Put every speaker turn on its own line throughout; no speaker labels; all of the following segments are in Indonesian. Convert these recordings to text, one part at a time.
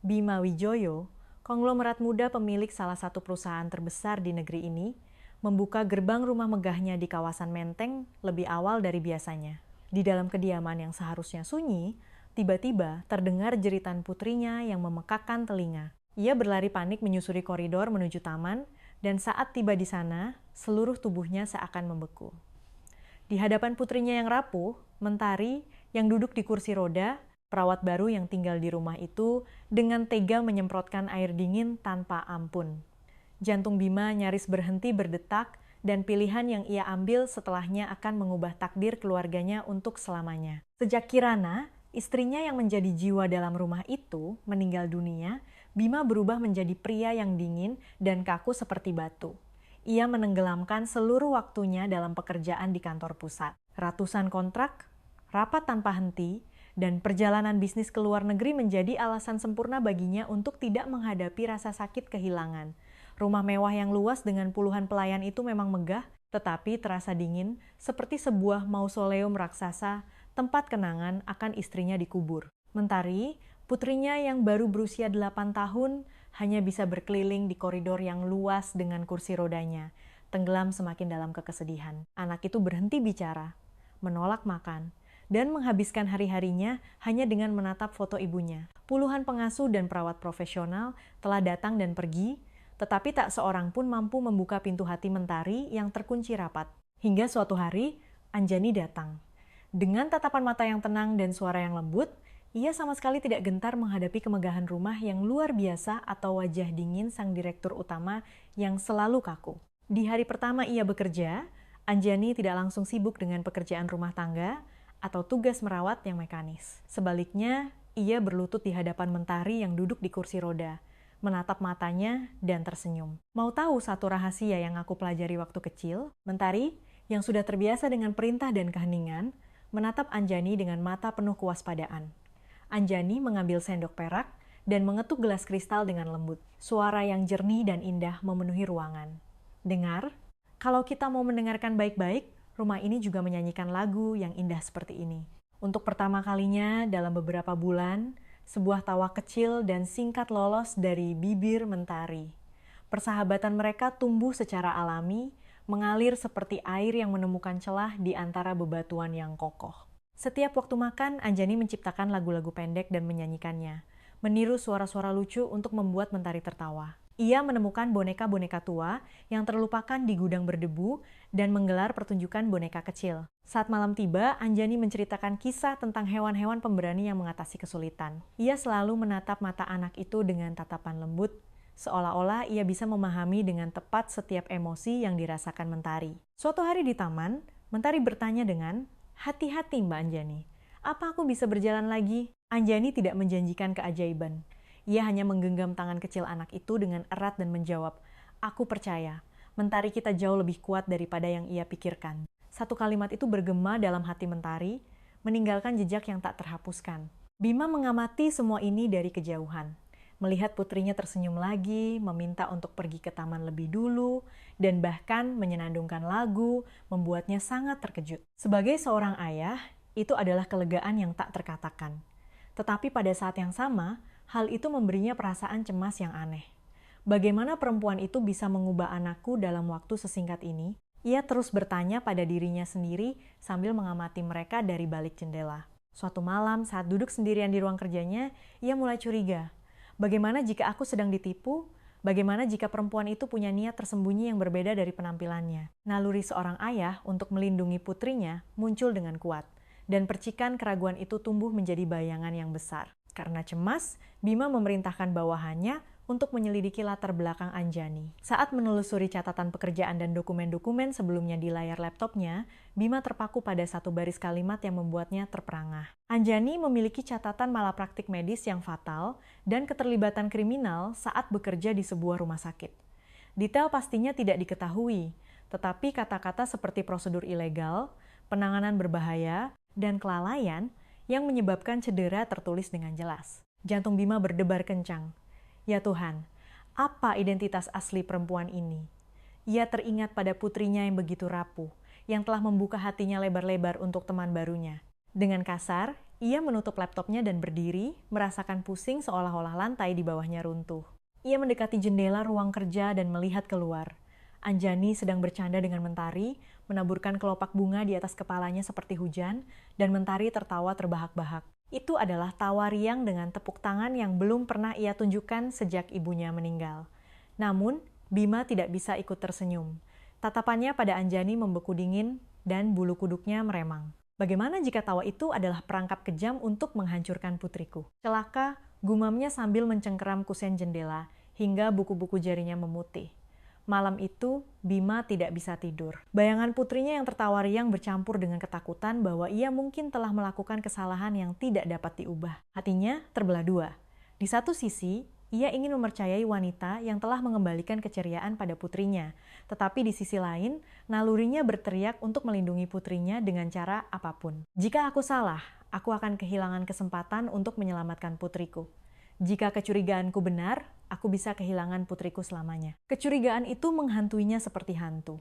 Bima Wijoyo, konglomerat muda pemilik salah satu perusahaan terbesar di negeri ini, membuka gerbang rumah megahnya di kawasan Menteng lebih awal dari biasanya. Di dalam kediaman yang seharusnya sunyi, tiba-tiba terdengar jeritan putrinya yang memekakkan telinga. Ia berlari panik menyusuri koridor menuju taman, dan saat tiba di sana, seluruh tubuhnya seakan membeku. Di hadapan putrinya yang rapuh, Mentari yang duduk di kursi roda, perawat baru yang tinggal di rumah itu dengan tega menyemprotkan air dingin tanpa ampun. Jantung Bima nyaris berhenti berdetak dan pilihan yang ia ambil setelahnya akan mengubah takdir keluarganya untuk selamanya. Sejak Kirana, istrinya yang menjadi jiwa dalam rumah itu, meninggal dunia, Bima berubah menjadi pria yang dingin dan kaku seperti batu. Ia menenggelamkan seluruh waktunya dalam pekerjaan di kantor pusat. Ratusan kontrak, rapat tanpa henti, dan perjalanan bisnis ke luar negeri menjadi alasan sempurna baginya untuk tidak menghadapi rasa sakit kehilangan. Rumah mewah yang luas dengan puluhan pelayan itu memang megah, tetapi terasa dingin, seperti sebuah mausoleum raksasa, tempat kenangan akan istrinya dikubur. Mentari, putrinya yang baru berusia 8 tahun, hanya bisa berkeliling di koridor yang luas dengan kursi rodanya, tenggelam semakin dalam kekesedihan. Anak itu berhenti bicara, menolak makan, dan menghabiskan hari-harinya hanya dengan menatap foto ibunya. Puluhan pengasuh dan perawat profesional telah datang dan pergi, tetapi tak seorang pun mampu membuka pintu hati Mentari yang terkunci rapat. Hingga suatu hari, Anjani datang. Dengan tatapan mata yang tenang dan suara yang lembut, ia sama sekali tidak gentar menghadapi kemegahan rumah yang luar biasa atau wajah dingin sang direktur utama yang selalu kaku. Di hari pertama ia bekerja, Anjani tidak langsung sibuk dengan pekerjaan rumah tangga atau tugas merawat yang mekanis. Sebaliknya, ia berlutut di hadapan Mentari yang duduk di kursi roda, menatap matanya dan tersenyum. Mau tahu satu rahasia yang aku pelajari waktu kecil? Mentari, yang sudah terbiasa dengan perintah dan keheningan, menatap Anjani dengan mata penuh kewaspadaan. Anjani mengambil sendok perak dan mengetuk gelas kristal dengan lembut. Suara yang jernih dan indah memenuhi ruangan. Dengar, kalau kita mau mendengarkan baik-baik, rumah ini juga menyanyikan lagu yang indah seperti ini. Untuk pertama kalinya dalam beberapa bulan, sebuah tawa kecil dan singkat lolos dari bibir Mentari. Persahabatan mereka tumbuh secara alami, mengalir seperti air yang menemukan celah di antara bebatuan yang kokoh. Setiap waktu makan, Anjani menciptakan lagu-lagu pendek dan menyanyikannya, meniru suara-suara lucu untuk membuat Mentari tertawa. Ia menemukan boneka-boneka tua yang terlupakan di gudang berdebu dan menggelar pertunjukan boneka kecil. Saat malam tiba, Anjani menceritakan kisah tentang hewan-hewan pemberani yang mengatasi kesulitan. Ia selalu menatap mata anak itu dengan tatapan lembut, seolah-olah ia bisa memahami dengan tepat setiap emosi yang dirasakan Mentari. Suatu hari di taman, Mentari bertanya dengan, "Hati-hati Mbak Anjani, apa aku bisa berjalan lagi?" Anjani tidak menjanjikan keajaiban. Ia hanya menggenggam tangan kecil anak itu dengan erat dan menjawab, "Aku percaya, Mentari kita jauh lebih kuat daripada yang ia pikirkan." Satu kalimat itu bergema dalam hati Mentari, meninggalkan jejak yang tak terhapuskan. Bima mengamati semua ini dari kejauhan. Melihat putrinya tersenyum lagi, meminta untuk pergi ke taman lebih dulu, dan bahkan menyenandungkan lagu, membuatnya sangat terkejut. Sebagai seorang ayah, itu adalah kelegaan yang tak terkatakan. Tetapi pada saat yang sama, hal itu memberinya perasaan cemas yang aneh. Bagaimana perempuan itu bisa mengubah anakku dalam waktu sesingkat ini? Ia terus bertanya pada dirinya sendiri sambil mengamati mereka dari balik jendela. Suatu malam saat duduk sendirian di ruang kerjanya, ia mulai curiga. Bagaimana jika aku sedang ditipu? Bagaimana jika perempuan itu punya niat tersembunyi yang berbeda dari penampilannya? Naluri seorang ayah untuk melindungi putrinya muncul dengan kuat, dan percikan keraguan itu tumbuh menjadi bayangan yang besar. Karena cemas, Bima memerintahkan bawahannya untuk menyelidiki latar belakang Anjani. Saat menelusuri catatan pekerjaan dan dokumen-dokumen sebelumnya di layar laptopnya, Bima terpaku pada satu baris kalimat yang membuatnya terperangah. Anjani memiliki catatan malapraktik medis yang fatal dan keterlibatan kriminal saat bekerja di sebuah rumah sakit. Detail pastinya tidak diketahui, tetapi kata-kata seperti prosedur ilegal, penanganan berbahaya, dan kelalaian yang menyebabkan cedera tertulis dengan jelas. Jantung Bima berdebar kencang. Ya Tuhan, apa identitas asli perempuan ini? Ia teringat pada putrinya yang begitu rapuh, yang telah membuka hatinya lebar-lebar untuk teman barunya. Dengan kasar, Ia menutup laptopnya dan berdiri, merasakan pusing seolah-olah lantai di bawahnya runtuh. Ia mendekati jendela ruang kerja dan melihat keluar. Anjani sedang bercanda dengan Mentari, menaburkan kelopak bunga di atas kepalanya seperti hujan, dan Mentari tertawa terbahak-bahak. Itu adalah tawa riang dengan tepuk tangan yang belum pernah ia tunjukkan sejak ibunya meninggal. Namun, Bima tidak bisa ikut tersenyum. Tatapannya pada Anjani membeku dingin dan bulu kuduknya meremang. Bagaimana jika tawa itu adalah perangkap kejam untuk menghancurkan putriku? Celaka, gumamnya sambil mencengkeram kusen jendela, hingga buku-buku jarinya memutih. Malam itu, Bima tidak bisa tidur. Bayangan putrinya yang tertawa riang bercampur dengan ketakutan bahwa ia mungkin telah melakukan kesalahan yang tidak dapat diubah. Hatinya terbelah dua. Di satu sisi, ia ingin mempercayai wanita yang telah mengembalikan keceriaan pada putrinya. Tetapi di sisi lain, nalurinya berteriak untuk melindungi putrinya dengan cara apapun. Jika aku salah, aku akan kehilangan kesempatan untuk menyelamatkan putriku. Jika kecurigaanku benar, aku bisa kehilangan putriku selamanya. Kecurigaan itu menghantuinya seperti hantu.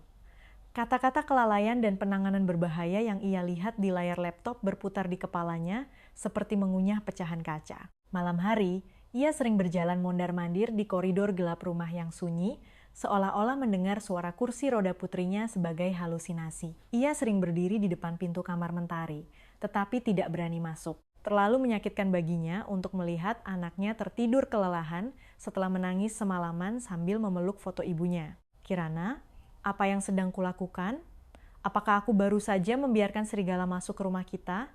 Kata-kata kelalaian dan penanganan berbahaya yang ia lihat di layar laptop berputar di kepalanya seperti mengunyah pecahan kaca. Malam hari, ia sering berjalan mondar-mandir di koridor gelap rumah yang sunyi, seolah-olah mendengar suara kursi roda putrinya sebagai halusinasi. Ia sering berdiri di depan pintu kamar Mentari, tetapi tidak berani masuk. Terlalu menyakitkan baginya untuk melihat anaknya tertidur kelelahan setelah menangis semalaman sambil memeluk foto ibunya. Kirana, apa yang sedang kulakukan? Apakah aku baru saja membiarkan serigala masuk ke rumah kita?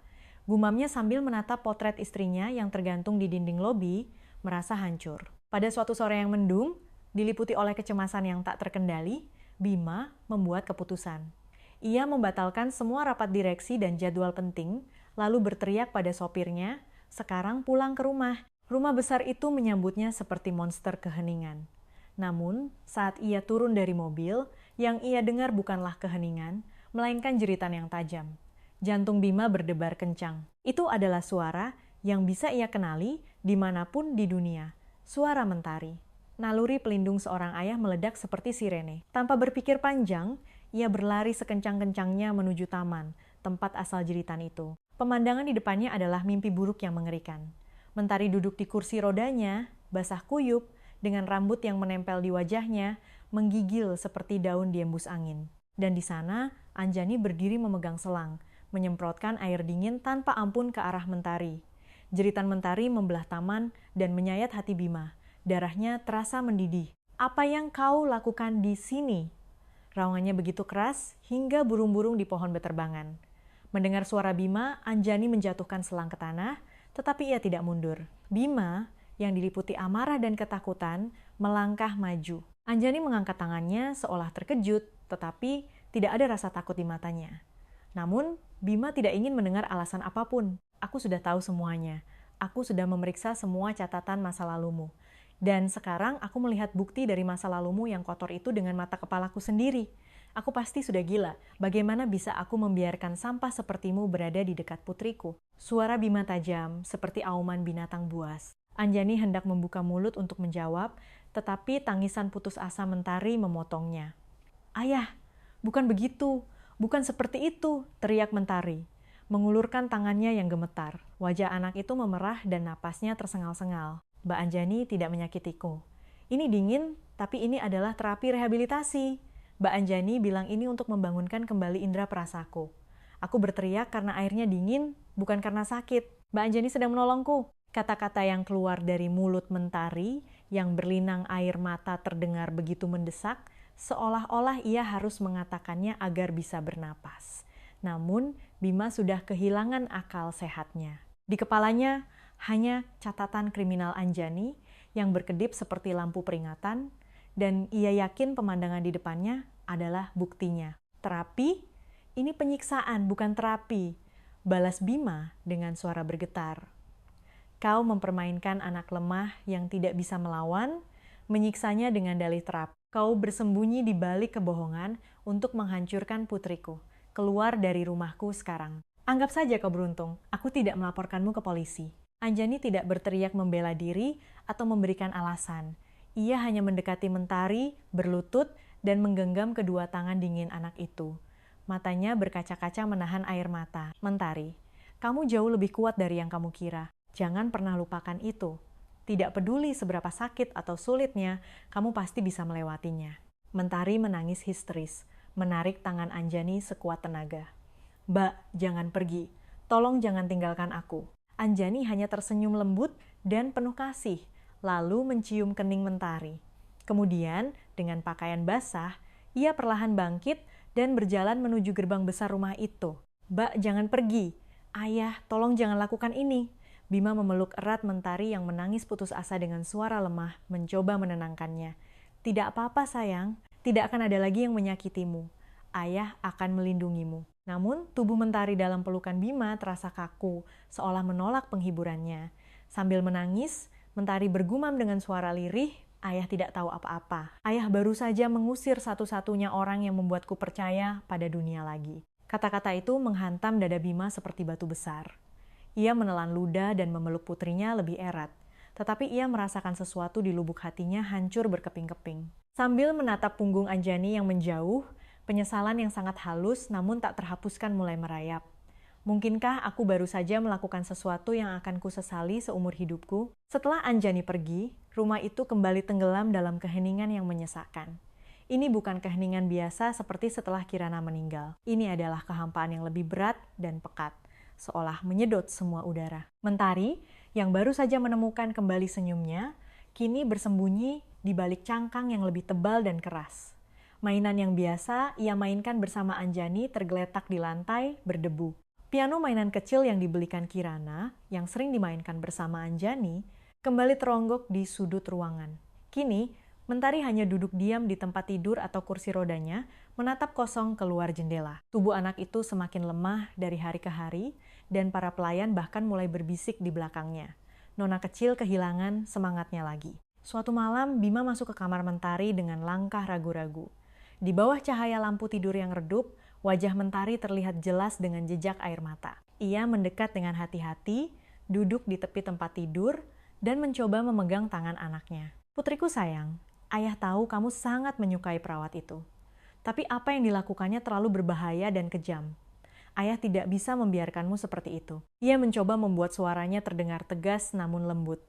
Gumamnya sambil menatap potret istrinya yang tergantung di dinding lobi, merasa hancur. Pada suatu sore yang mendung, diliputi oleh kecemasan yang tak terkendali, Bima membuat keputusan. Ia membatalkan semua rapat direksi dan jadwal penting, lalu berteriak pada sopirnya, sekarang pulang ke rumah. Rumah besar itu menyambutnya seperti monster keheningan. Namun, saat ia turun dari mobil, yang ia dengar bukanlah keheningan, melainkan jeritan yang tajam. Jantung Bima berdebar kencang. Itu adalah suara yang bisa ia kenali dimanapun di dunia. Suara Mentari. Naluri pelindung seorang ayah meledak seperti sirene. Tanpa berpikir panjang, ia berlari sekencang-kencangnya menuju taman, tempat asal jeritan itu. Pemandangan di depannya adalah mimpi buruk yang mengerikan. Mentari duduk di kursi rodanya, basah kuyup, dengan rambut yang menempel di wajahnya, menggigil seperti daun diembus angin. Dan di sana, Anjani berdiri memegang selang, menyemprotkan air dingin tanpa ampun ke arah Mentari. Jeritan Mentari membelah taman dan menyayat hati Bima. Darahnya terasa mendidih. Apa yang kau lakukan di sini? Raungannya begitu keras hingga burung-burung di pohon beterbangan. Mendengar suara Bima, Anjani menjatuhkan selang ke tanah, tetapi ia tidak mundur. Bima, yang diliputi amarah dan ketakutan, melangkah maju. Anjani mengangkat tangannya seolah terkejut, tetapi tidak ada rasa takut di matanya. Namun, Bima tidak ingin mendengar alasan apapun. Aku sudah tahu semuanya. Aku sudah memeriksa semua catatan masa lalumu. Dan sekarang aku melihat bukti dari masa lalumu yang kotor itu dengan mata kepalaku sendiri. Aku pasti sudah gila. Bagaimana bisa aku membiarkan sampah sepertimu berada di dekat putriku? Suara Bima tajam, seperti auman binatang buas. Anjani hendak membuka mulut untuk menjawab, tetapi tangisan putus asa Mentari memotongnya. Ayah, bukan begitu. Bukan seperti itu, teriak Mentari. Mengulurkan tangannya yang gemetar. Wajah anak itu memerah dan napasnya tersengal-sengal. Mbak Anjani tidak menyakitiku. Ini dingin, tapi ini adalah terapi rehabilitasi. Mbak Anjani bilang ini untuk membangunkan kembali indera perasaku. Aku berteriak karena airnya dingin, bukan karena sakit. Mbak Anjani sedang menolongku. Kata-kata yang keluar dari mulut Mentari, yang berlinang air mata terdengar begitu mendesak, seolah-olah ia harus mengatakannya agar bisa bernapas. Namun, Bima sudah kehilangan akal sehatnya. Di kepalanya hanya catatan kriminal Anjani yang berkedip seperti lampu peringatan, dan ia yakin pemandangan di depannya adalah buktinya. Terapi? Ini penyiksaan, bukan terapi. Balas Bima dengan suara bergetar. Kau mempermainkan anak lemah yang tidak bisa melawan, menyiksanya dengan dalih terapi. Kau bersembunyi di balik kebohongan untuk menghancurkan putriku. Keluar dari rumahku sekarang. Anggap saja kau beruntung, aku tidak melaporkanmu ke polisi. Anjani tidak berteriak membela diri atau memberikan alasan. Ia hanya mendekati Mentari, berlutut, dan menggenggam kedua tangan dingin anak itu. Matanya berkaca-kaca menahan air mata. Mentari, Kamu jauh lebih kuat dari yang kamu kira. Jangan pernah lupakan itu. Tidak peduli seberapa sakit atau sulitnya, kamu pasti bisa melewatinya. Mentari menangis histeris, menarik tangan Anjani sekuat tenaga. Mbak, jangan pergi. Tolong jangan tinggalkan aku. Anjani hanya tersenyum lembut dan penuh kasih, lalu mencium kening Mentari. Kemudian, dengan pakaian basah, ia perlahan bangkit dan berjalan menuju gerbang besar rumah itu. Mbak, jangan pergi. Ayah, tolong jangan lakukan ini. Bima memeluk erat Mentari yang menangis putus asa dengan suara lemah, mencoba menenangkannya. Tidak apa-apa sayang, tidak akan ada lagi yang menyakitimu. Ayah akan melindungimu. Namun, tubuh Mentari dalam pelukan Bima terasa kaku, seolah menolak penghiburannya. Sambil menangis, Mentari bergumam dengan suara lirih, ayah tidak tahu apa-apa. Ayah baru saja mengusir satu-satunya orang yang membuatku percaya pada dunia lagi. Kata-kata itu menghantam dada Bima seperti batu besar. Ia menelan ludah dan memeluk putrinya lebih erat, tetapi ia merasakan sesuatu di lubuk hatinya hancur berkeping-keping. Sambil menatap punggung Anjani yang menjauh, penyesalan yang sangat halus namun tak terhapuskan mulai merayap. Mungkinkah aku baru saja melakukan sesuatu yang akan kusesali seumur hidupku? Setelah Anjani pergi, rumah itu kembali tenggelam dalam keheningan yang menyesakkan. Ini bukan keheningan biasa seperti setelah Kirana meninggal. Ini adalah kehampaan yang lebih berat dan pekat, seolah menyedot semua udara. Mentari, yang baru saja menemukan kembali senyumnya, kini bersembunyi di balik cangkang yang lebih tebal dan keras. Mainan yang biasa ia mainkan bersama Anjani tergeletak di lantai, berdebu. Piano mainan kecil yang dibelikan Kirana, yang sering dimainkan bersama Anjani, kembali teronggok di sudut ruangan. Kini, Mentari hanya duduk diam di tempat tidur atau kursi rodanya, menatap kosong keluar jendela. Tubuh anak itu semakin lemah dari hari ke hari, dan para pelayan bahkan mulai berbisik di belakangnya. Nona kecil kehilangan semangatnya lagi. Suatu malam, Bima masuk ke kamar Mentari dengan langkah ragu-ragu. Di bawah cahaya lampu tidur yang redup, wajah Mentari terlihat jelas dengan jejak air mata. Ia mendekat dengan hati-hati, duduk di tepi tempat tidur, dan mencoba memegang tangan anaknya. Putriku sayang, ayah tahu kamu sangat menyukai perawat itu. Tapi apa yang dilakukannya terlalu berbahaya dan kejam. Ayah tidak bisa membiarkanmu seperti itu. Ia mencoba membuat suaranya terdengar tegas namun lembut.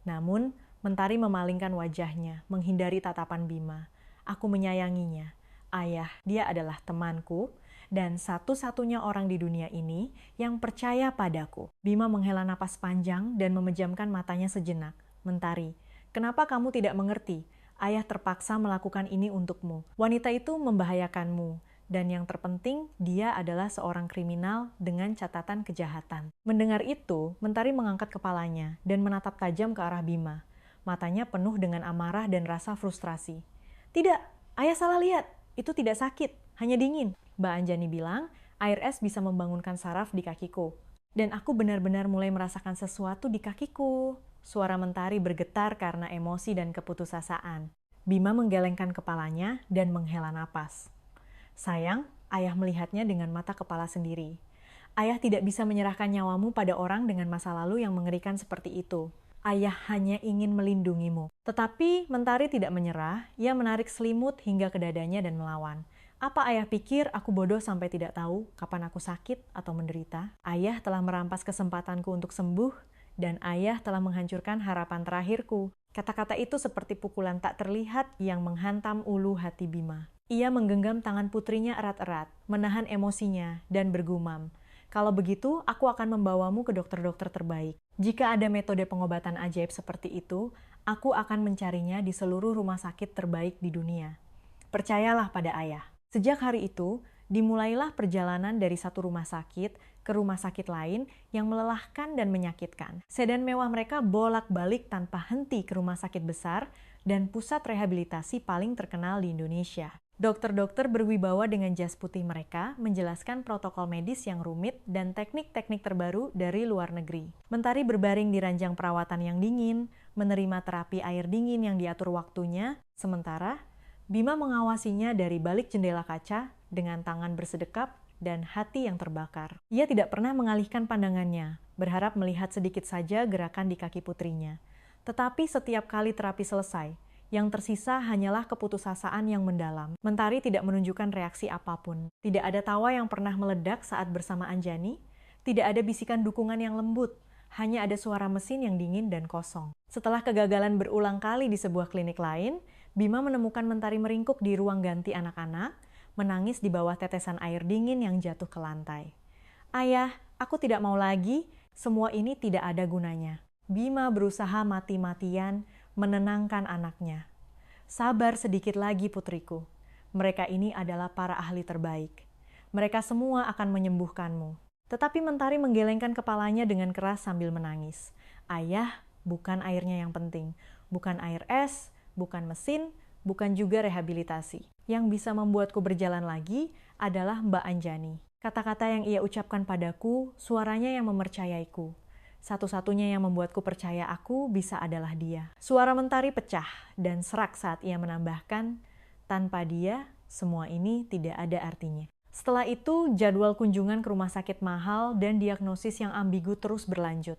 Namun, Mentari memalingkan wajahnya, menghindari tatapan Bima. Aku menyayanginya. Ayah, dia adalah temanku, dan satu-satunya orang di dunia ini yang percaya padaku. Bima menghela napas panjang dan memejamkan matanya sejenak. Mentari, kenapa kamu tidak mengerti? Ayah terpaksa melakukan ini untukmu. Wanita itu membahayakanmu. Dan yang terpenting, dia adalah seorang kriminal dengan catatan kejahatan. Mendengar itu, Mentari mengangkat kepalanya dan menatap tajam ke arah Bima. Matanya penuh dengan amarah dan rasa frustrasi. Tidak, ayah salah lihat. Itu tidak sakit, hanya dingin. Mbak Anjani bilang, air es bisa membangunkan saraf di kakiku. Dan aku benar-benar mulai merasakan sesuatu di kakiku. Suara Mentari bergetar karena emosi dan keputusasaan. Bima menggelengkan kepalanya dan menghela napas. Sayang, ayah melihatnya dengan mata kepala sendiri. Ayah tidak bisa menyerahkan nyawamu pada orang dengan masa lalu yang mengerikan seperti itu. Ayah hanya ingin melindungimu. Tetapi Mentari tidak menyerah, ia menarik selimut hingga ke dadanya dan melawan. Apa ayah pikir aku bodoh sampai tidak tahu kapan aku sakit atau menderita? Ayah telah merampas kesempatanku untuk sembuh, dan ayah telah menghancurkan harapan terakhirku. Kata-kata itu seperti pukulan tak terlihat yang menghantam ulu hati Bima. Ia menggenggam tangan putrinya erat-erat, menahan emosinya, dan bergumam. Kalau begitu, aku akan membawamu ke dokter-dokter terbaik. Jika ada metode pengobatan ajaib seperti itu, aku akan mencarinya di seluruh rumah sakit terbaik di dunia. Percayalah pada ayah. Sejak hari itu, dimulailah perjalanan dari satu rumah sakit ke rumah sakit lain yang melelahkan dan menyakitkan. Sedan mewah mereka bolak-balik tanpa henti ke rumah sakit besar dan pusat rehabilitasi paling terkenal di Indonesia. Dokter-dokter berwibawa dengan jas putih mereka menjelaskan protokol medis yang rumit dan teknik-teknik terbaru dari luar negeri. Mentari berbaring di ranjang perawatan yang dingin, menerima terapi air dingin yang diatur waktunya, sementara Bima mengawasinya dari balik jendela kaca dengan tangan bersedekap dan hati yang terbakar. Ia tidak pernah mengalihkan pandangannya, berharap melihat sedikit saja gerakan di kaki putrinya. Tetapi setiap kali terapi selesai, yang tersisa hanyalah keputusasaan yang mendalam. Mentari tidak menunjukkan reaksi apapun. Tidak ada tawa yang pernah meledak saat bersama Anjani. Tidak ada bisikan dukungan yang lembut, hanya ada suara mesin yang dingin dan kosong. Setelah kegagalan berulang kali di sebuah klinik lain, Bima menemukan Mentari meringkuk di ruang ganti anak-anak, menangis di bawah tetesan air dingin yang jatuh ke lantai. "Ayah, aku tidak mau lagi, semua ini tidak ada gunanya." Bima berusaha mati-matian menenangkan anaknya. "Sabar sedikit lagi putriku. Mereka ini adalah para ahli terbaik. Mereka semua akan menyembuhkanmu." Tetapi Mentari menggelengkan kepalanya dengan keras sambil menangis. "Ayah, bukan airnya yang penting. Bukan air es, bukan mesin, bukan juga rehabilitasi. Yang bisa membuatku berjalan lagi adalah Mbak Anjani." Kata-kata yang ia ucapkan padaku, suaranya yang mempercayaiku. Satu-satunya yang membuatku percaya aku bisa adalah dia. Suara Mentari pecah dan serak saat ia menambahkan, "Tanpa dia, semua ini tidak ada artinya." Setelah itu, jadwal kunjungan ke rumah sakit mahal dan diagnosis yang ambigu terus berlanjut.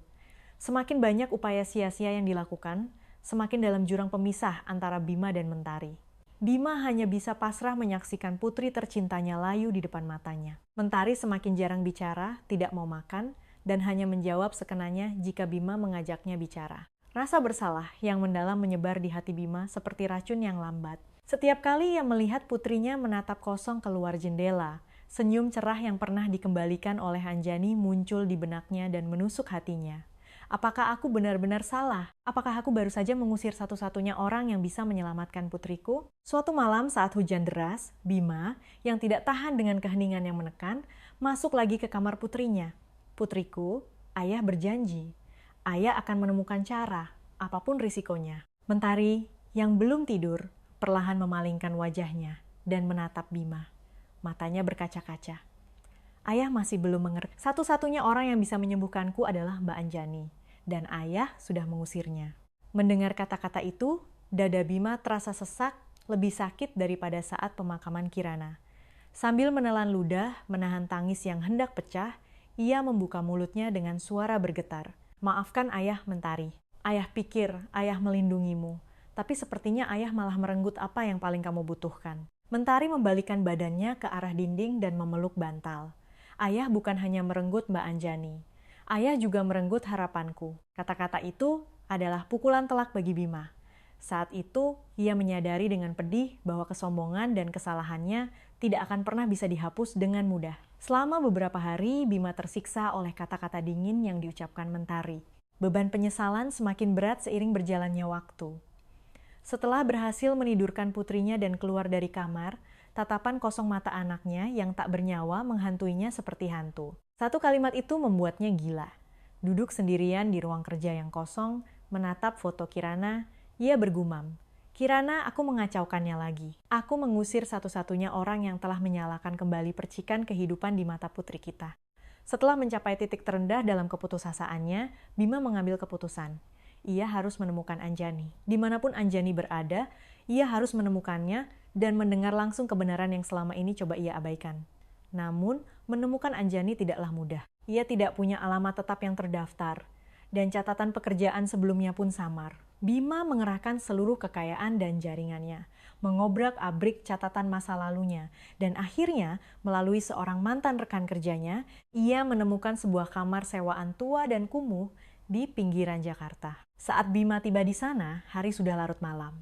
Semakin banyak upaya sia-sia yang dilakukan, semakin dalam jurang pemisah antara Bima dan Mentari. Bima hanya bisa pasrah menyaksikan putri tercintanya layu di depan matanya. Mentari semakin jarang bicara, tidak mau makan, dan hanya menjawab sekenanya jika Bima mengajaknya bicara. Rasa bersalah yang mendalam menyebar di hati Bima seperti racun yang lambat. Setiap kali ia melihat putrinya menatap kosong keluar jendela, senyum cerah yang pernah dikembalikan oleh Anjani muncul di benaknya dan menusuk hatinya. Apakah aku benar-benar salah? Apakah aku baru saja mengusir satu-satunya orang yang bisa menyelamatkan putriku? Suatu malam saat hujan deras, Bima, yang tidak tahan dengan keheningan yang menekan, masuk lagi ke kamar putrinya. "Putriku, ayah berjanji. Ayah akan menemukan cara, apapun risikonya." Mentari, yang belum tidur, perlahan memalingkan wajahnya dan menatap Bima. Matanya berkaca-kaca. "Ayah masih belum mengerti. Satu-satunya orang yang bisa menyembuhkanku adalah Mbak Anjani, dan ayah sudah mengusirnya." Mendengar kata-kata itu, dada Bima terasa sesak, lebih sakit daripada saat pemakaman Kirana. Sambil menelan ludah, menahan tangis yang hendak pecah, ia membuka mulutnya dengan suara bergetar. "Maafkan ayah, Mentari. Ayah pikir ayah melindungimu. Tapi sepertinya ayah malah merenggut apa yang paling kamu butuhkan." Mentari membalikkan badannya ke arah dinding dan memeluk bantal. "Ayah bukan hanya merenggut Mbak Anjani. Ayah juga merenggut harapanku." Kata-kata itu adalah pukulan telak bagi Bima. Saat itu, ia menyadari dengan pedih bahwa kesombongan dan kesalahannya tidak akan pernah bisa dihapus dengan mudah. Selama beberapa hari, Bima tersiksa oleh kata-kata dingin yang diucapkan Mentari. Beban penyesalan semakin berat seiring berjalannya waktu. Setelah berhasil menidurkan putrinya dan keluar dari kamar, tatapan kosong mata anaknya yang tak bernyawa menghantuinya seperti hantu. Satu kalimat itu membuatnya gila. Duduk sendirian di ruang kerja yang kosong, menatap foto Kirana, ia bergumam, "Kirana, aku mengacaukannya lagi. Aku mengusir satu-satunya orang yang telah menyalakan kembali percikan kehidupan di mata putri kita." Setelah mencapai titik terendah dalam keputusasaannya, Bima mengambil keputusan. Ia harus menemukan Anjani. Dimanapun Anjani berada, ia harus menemukannya dan mendengar langsung kebenaran yang selama ini coba ia abaikan. Namun, menemukan Anjani tidaklah mudah. Ia tidak punya alamat tetap yang terdaftar, dan catatan pekerjaan sebelumnya pun samar. Bima mengerahkan seluruh kekayaan dan jaringannya, mengobrak-abrik catatan masa lalunya, dan akhirnya, melalui seorang mantan rekan kerjanya, ia menemukan sebuah kamar sewaan tua dan kumuh di pinggiran Jakarta. Saat Bima tiba di sana, hari sudah larut malam.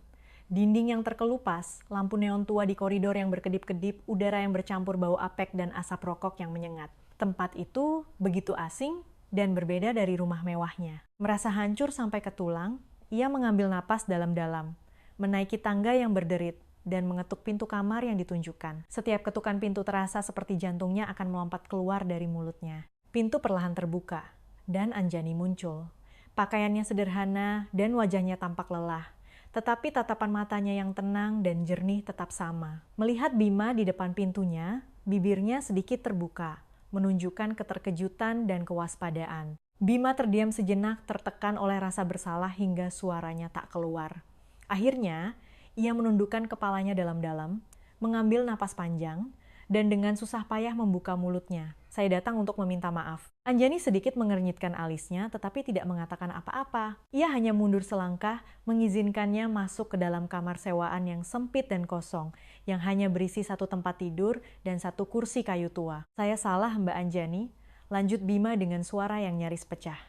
Dinding yang terkelupas, lampu neon tua di koridor yang berkedip-kedip, udara yang bercampur bau apek dan asap rokok yang menyengat. Tempat itu begitu asing dan berbeda dari rumah mewahnya. Merasa hancur sampai ke tulang, ia mengambil napas dalam-dalam, menaiki tangga yang berderit, dan mengetuk pintu kamar yang ditunjukkan. Setiap ketukan pintu terasa seperti jantungnya akan melompat keluar dari mulutnya. Pintu perlahan terbuka, dan Anjani muncul. Pakaiannya sederhana dan wajahnya tampak lelah, tetapi tatapan matanya yang tenang dan jernih tetap sama. Melihat Bima di depan pintunya, bibirnya sedikit terbuka, menunjukkan keterkejutan dan kewaspadaan. Bima terdiam sejenak, tertekan oleh rasa bersalah hingga suaranya tak keluar. Akhirnya, ia menundukkan kepalanya dalam-dalam, mengambil napas panjang, dan dengan susah payah membuka mulutnya. "Saya datang untuk meminta maaf." Anjani sedikit mengernyitkan alisnya, tetapi tidak mengatakan apa-apa. Ia hanya mundur selangkah, mengizinkannya masuk ke dalam kamar sewaan yang sempit dan kosong, yang hanya berisi satu tempat tidur dan satu kursi kayu tua. "Saya salah, Mbak Anjani. Lanjut Bima dengan suara yang nyaris pecah.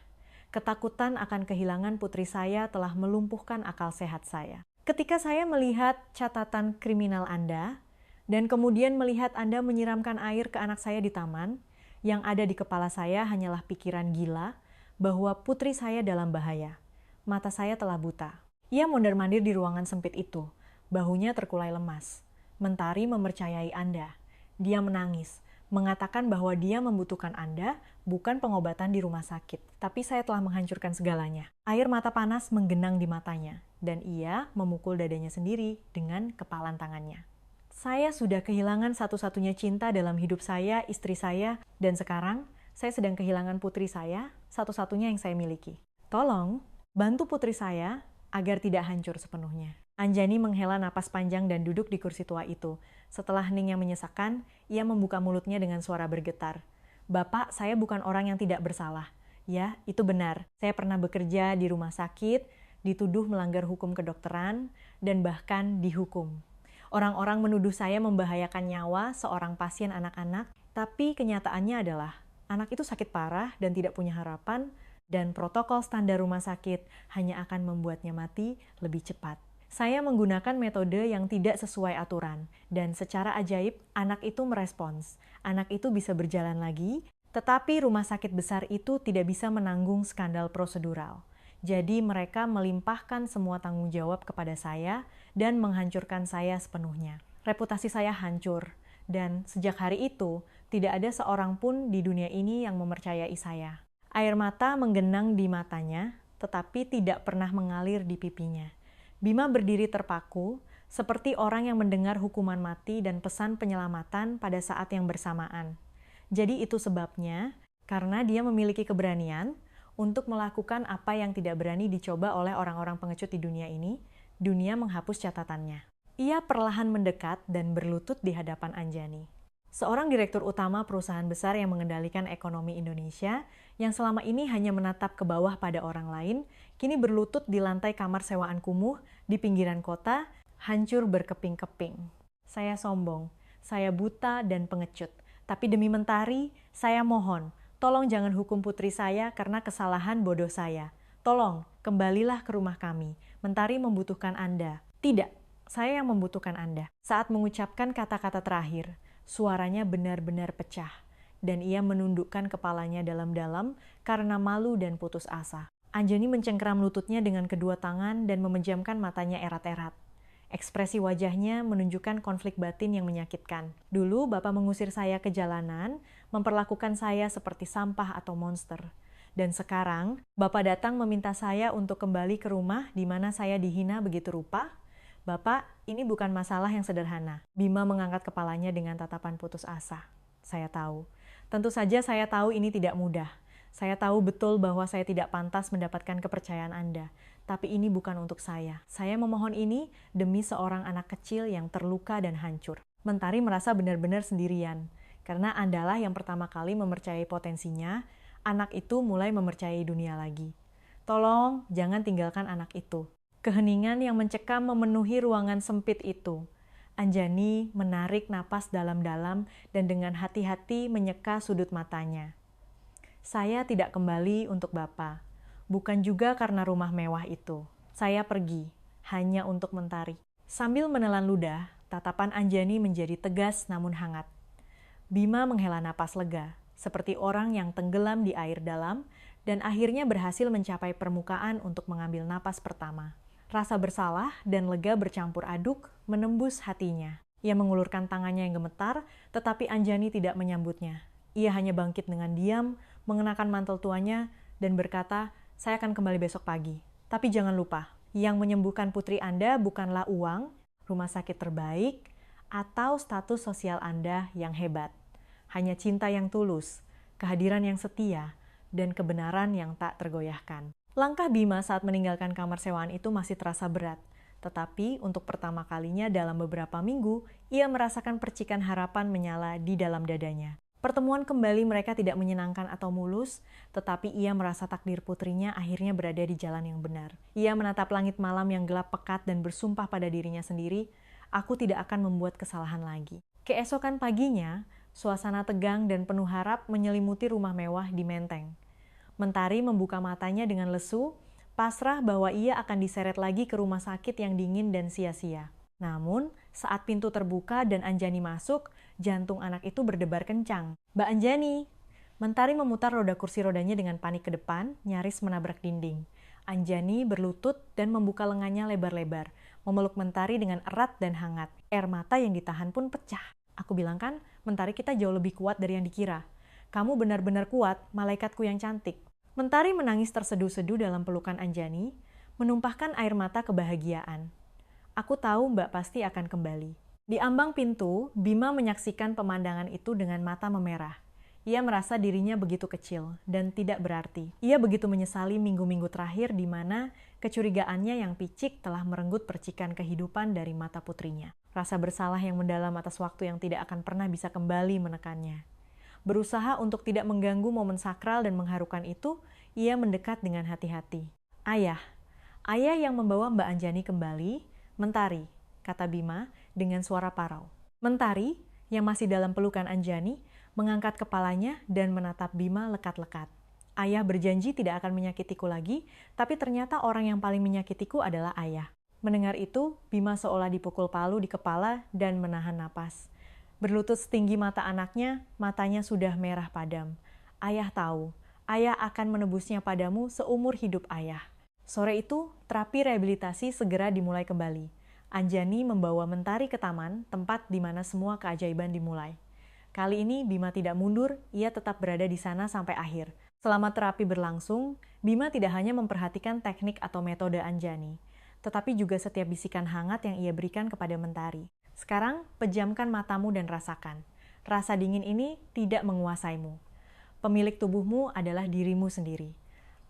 Ketakutan akan kehilangan putri saya telah melumpuhkan akal sehat saya. Ketika saya melihat catatan kriminal Anda, dan kemudian melihat Anda menyiramkan air ke anak saya di taman, yang ada di kepala saya hanyalah pikiran gila bahwa putri saya dalam bahaya. Mata saya telah buta. Ia mondar-mandir di ruangan sempit itu. Bahunya terkulai lemas. Mentari mempercayai Anda. Dia menangis, mengatakan bahwa dia membutuhkan Anda, bukan pengobatan di rumah sakit. Tapi saya telah menghancurkan segalanya. Air mata panas menggenang di matanya, dan ia memukul dadanya sendiri dengan kepalan tangannya. Saya sudah kehilangan satu-satunya cinta dalam hidup saya, istri saya, dan sekarang saya sedang kehilangan putri saya, satu-satunya yang saya miliki. Tolong, bantu putri saya agar tidak hancur sepenuhnya. Anjani menghela napas panjang dan duduk di kursi tua itu. Setelah hening yang menyesakkan, ia membuka mulutnya dengan suara bergetar. Bapak, saya bukan orang yang tidak bersalah. Ya, itu benar. Saya pernah bekerja di rumah sakit, dituduh melanggar hukum kedokteran, dan bahkan dihukum. Orang-orang menuduh saya membahayakan nyawa seorang pasien anak-anak, tapi kenyataannya adalah anak itu sakit parah dan tidak punya harapan, dan protokol standar rumah sakit hanya akan membuatnya mati lebih cepat. Saya menggunakan metode yang tidak sesuai aturan, dan secara ajaib anak itu merespons. Anak itu bisa berjalan lagi, tetapi rumah sakit besar itu tidak bisa menanggung skandal prosedural. Jadi mereka melimpahkan semua tanggung jawab kepada saya dan menghancurkan saya sepenuhnya. Reputasi saya hancur, dan sejak hari itu tidak ada seorang pun di dunia ini yang mempercayai saya. Air mata menggenang di matanya, tetapi tidak pernah mengalir di pipinya. Bima berdiri terpaku, seperti orang yang mendengar hukuman mati dan pesan penyelamatan pada saat yang bersamaan. Jadi itu sebabnya, karena dia memiliki keberanian untuk melakukan apa yang tidak berani dicoba oleh orang-orang pengecut di dunia ini, dunia menghapus catatannya. Ia perlahan mendekat dan berlutut di hadapan Anjani. Seorang direktur utama perusahaan besar yang mengendalikan ekonomi Indonesia, yang selama ini hanya menatap ke bawah pada orang lain, kini berlutut di lantai kamar sewaan kumuh di pinggiran kota, hancur berkeping-keping. Saya sombong, saya buta dan pengecut. Tapi demi Mentari, saya mohon, tolong jangan hukum putri saya karena kesalahan bodoh saya. Tolong, kembalilah ke rumah kami. Mentari membutuhkan Anda. Tidak, saya yang membutuhkan Anda. Saat mengucapkan kata-kata terakhir, suaranya benar-benar pecah, dan ia menundukkan kepalanya dalam-dalam karena malu dan putus asa. Anjani mencengkeram lututnya dengan kedua tangan dan memejamkan matanya erat-erat. Ekspresi wajahnya menunjukkan konflik batin yang menyakitkan. Dulu Bapak mengusir saya ke jalanan, memperlakukan saya seperti sampah atau monster. Dan sekarang, Bapak datang meminta saya untuk kembali ke rumah di mana saya dihina begitu rupa. Bapak, ini bukan masalah yang sederhana. Bima mengangkat kepalanya dengan tatapan putus asa. Saya tahu. Tentu saja saya tahu ini tidak mudah. Saya tahu betul bahwa saya tidak pantas mendapatkan kepercayaan Anda. Tapi ini bukan untuk saya. Saya memohon ini demi seorang anak kecil yang terluka dan hancur. Mentari merasa benar-benar sendirian. Karena Andalah yang pertama kali mempercayai potensinya, anak itu mulai mempercayai dunia lagi. Tolong, jangan tinggalkan anak itu. Keheningan yang mencekam memenuhi ruangan sempit itu. Anjani menarik napas dalam-dalam dan dengan hati-hati menyeka sudut matanya. Saya tidak kembali untuk Bapak. Bukan juga karena rumah mewah itu. Saya pergi, hanya untuk Mentari. Sambil menelan ludah, tatapan Anjani menjadi tegas namun hangat. Bima menghela napas lega, seperti orang yang tenggelam di air dalam, dan akhirnya berhasil mencapai permukaan untuk mengambil napas pertama. Rasa bersalah dan lega bercampur aduk menembus hatinya. Ia mengulurkan tangannya yang gemetar, tetapi Anjani tidak menyambutnya. Ia hanya bangkit dengan diam, mengenakan mantel tuanya, dan berkata, "Saya akan kembali besok pagi. Tapi jangan lupa, yang menyembuhkan putri Anda bukanlah uang, rumah sakit terbaik, atau status sosial Anda yang hebat. Hanya cinta yang tulus, kehadiran yang setia, dan kebenaran yang tak tergoyahkan." Langkah Bima saat meninggalkan kamar sewaan itu masih terasa berat. Tetapi untuk pertama kalinya dalam beberapa minggu, ia merasakan percikan harapan menyala di dalam dadanya. Pertemuan kembali mereka tidak menyenangkan atau mulus, tetapi ia merasa takdir putrinya akhirnya berada di jalan yang benar. Ia menatap langit malam yang gelap pekat dan bersumpah pada dirinya sendiri, "Aku tidak akan membuat kesalahan lagi." Keesokan paginya, Suasana tegang dan penuh harap menyelimuti rumah mewah di Menteng. Mentari membuka matanya dengan lesu, pasrah bahwa ia akan diseret lagi ke rumah sakit yang dingin dan sia-sia. Namun, saat pintu terbuka dan Anjani masuk, jantung anak itu berdebar kencang. "Mbak Anjani!" Mentari memutar roda kursi rodanya dengan panik ke depan, nyaris menabrak dinding. Anjani berlutut dan membuka lengannya lebar-lebar, memeluk Mentari dengan erat dan hangat. Air mata yang ditahan pun pecah. "Aku bilang kan, Mentari kita jauh lebih kuat dari yang dikira. Kamu benar-benar kuat, malaikatku yang cantik." Mentari menangis terseduh-seduh dalam pelukan Anjani, menumpahkan air mata kebahagiaan. "Aku tahu Mbak pasti akan kembali." Di ambang pintu, Bima menyaksikan pemandangan itu dengan mata memerah. Ia merasa dirinya begitu kecil dan tidak berarti. Ia begitu menyesali minggu-minggu terakhir di mana kecurigaannya yang picik telah merenggut percikan kehidupan dari mata putrinya. Rasa bersalah yang mendalam atas waktu yang tidak akan pernah bisa kembali menekannya. Berusaha untuk tidak mengganggu momen sakral dan mengharukan itu, ia mendekat dengan hati-hati. "Ayah, ayah yang membawa Mbak Anjani kembali, Mentari," kata Bima dengan suara parau. Mentari, yang masih dalam pelukan Anjani, mengangkat kepalanya dan menatap Bima lekat-lekat. "Ayah berjanji tidak akan menyakitiku lagi, tapi ternyata orang yang paling menyakitiku adalah ayah." Mendengar itu, Bima seolah dipukul palu di kepala dan menahan napas. Berlutut setinggi mata anaknya, matanya sudah merah padam. "Ayah tahu, ayah akan menebusnya padamu seumur hidup ayah." Sore itu, terapi rehabilitasi segera dimulai kembali. Anjani membawa Mentari ke taman, tempat di mana semua keajaiban dimulai. Kali ini Bima tidak mundur, ia tetap berada di sana sampai akhir. Selama terapi berlangsung, Bima tidak hanya memperhatikan teknik atau metode Anjani, tetapi juga setiap bisikan hangat yang ia berikan kepada Mentari. "Sekarang, pejamkan matamu dan rasakan. Rasa dingin ini tidak menguasaimu. Pemilik tubuhmu adalah dirimu sendiri.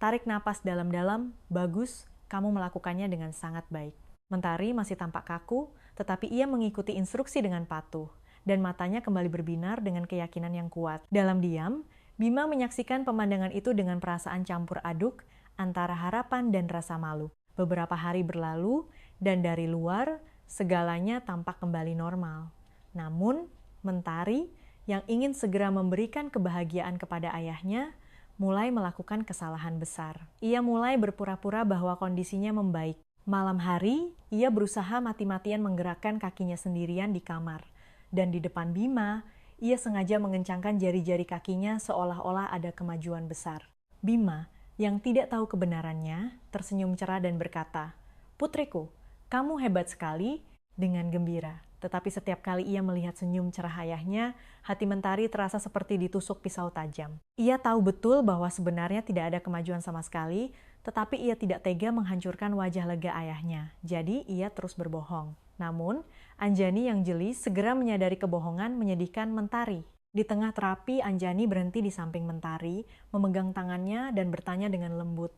Tarik napas dalam-dalam, bagus, kamu melakukannya dengan sangat baik." Mentari masih tampak kaku, tetapi ia mengikuti instruksi dengan patuh, dan matanya kembali berbinar dengan keyakinan yang kuat. Dalam diam, Bima menyaksikan pemandangan itu dengan perasaan campur aduk antara harapan dan rasa malu. Beberapa hari berlalu, dan dari luar, segalanya tampak kembali normal. Namun, Mentari, yang ingin segera memberikan kebahagiaan kepada ayahnya, mulai melakukan kesalahan besar. Ia mulai berpura-pura bahwa kondisinya membaik. Malam hari, ia berusaha mati-matian menggerakkan kakinya sendirian di kamar. Dan di depan Bima, ia sengaja mengencangkan jari-jari kakinya seolah-olah ada kemajuan besar. Bima, yang tidak tahu kebenarannya, tersenyum cerah dan berkata, "Putriku, kamu hebat sekali," dengan gembira. Tetapi setiap kali ia melihat senyum cerah ayahnya, hati Mentari terasa seperti ditusuk pisau tajam. Ia tahu betul bahwa sebenarnya tidak ada kemajuan sama sekali, tetapi ia tidak tega menghancurkan wajah lega ayahnya. Jadi ia terus berbohong. Namun, Anjani yang jeli segera menyadari kebohongan menyedihkan Mentari. Di tengah terapi, Anjani berhenti di samping Mentari, memegang tangannya dan bertanya dengan lembut,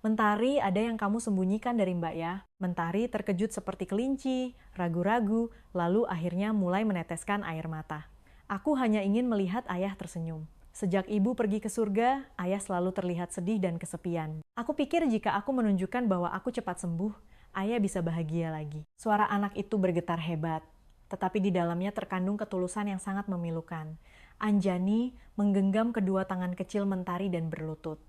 "Mentari, ada yang kamu sembunyikan dari Mbak ya?" Mentari terkejut seperti kelinci, ragu-ragu, lalu akhirnya mulai meneteskan air mata. "Aku hanya ingin melihat ayah tersenyum. Sejak ibu pergi ke surga, ayah selalu terlihat sedih dan kesepian. Aku pikir jika aku menunjukkan bahwa aku cepat sembuh, ayah bisa bahagia lagi." Suara anak itu bergetar hebat, tetapi di dalamnya terkandung ketulusan yang sangat memilukan. Anjani menggenggam kedua tangan kecil Mentari dan berlutut.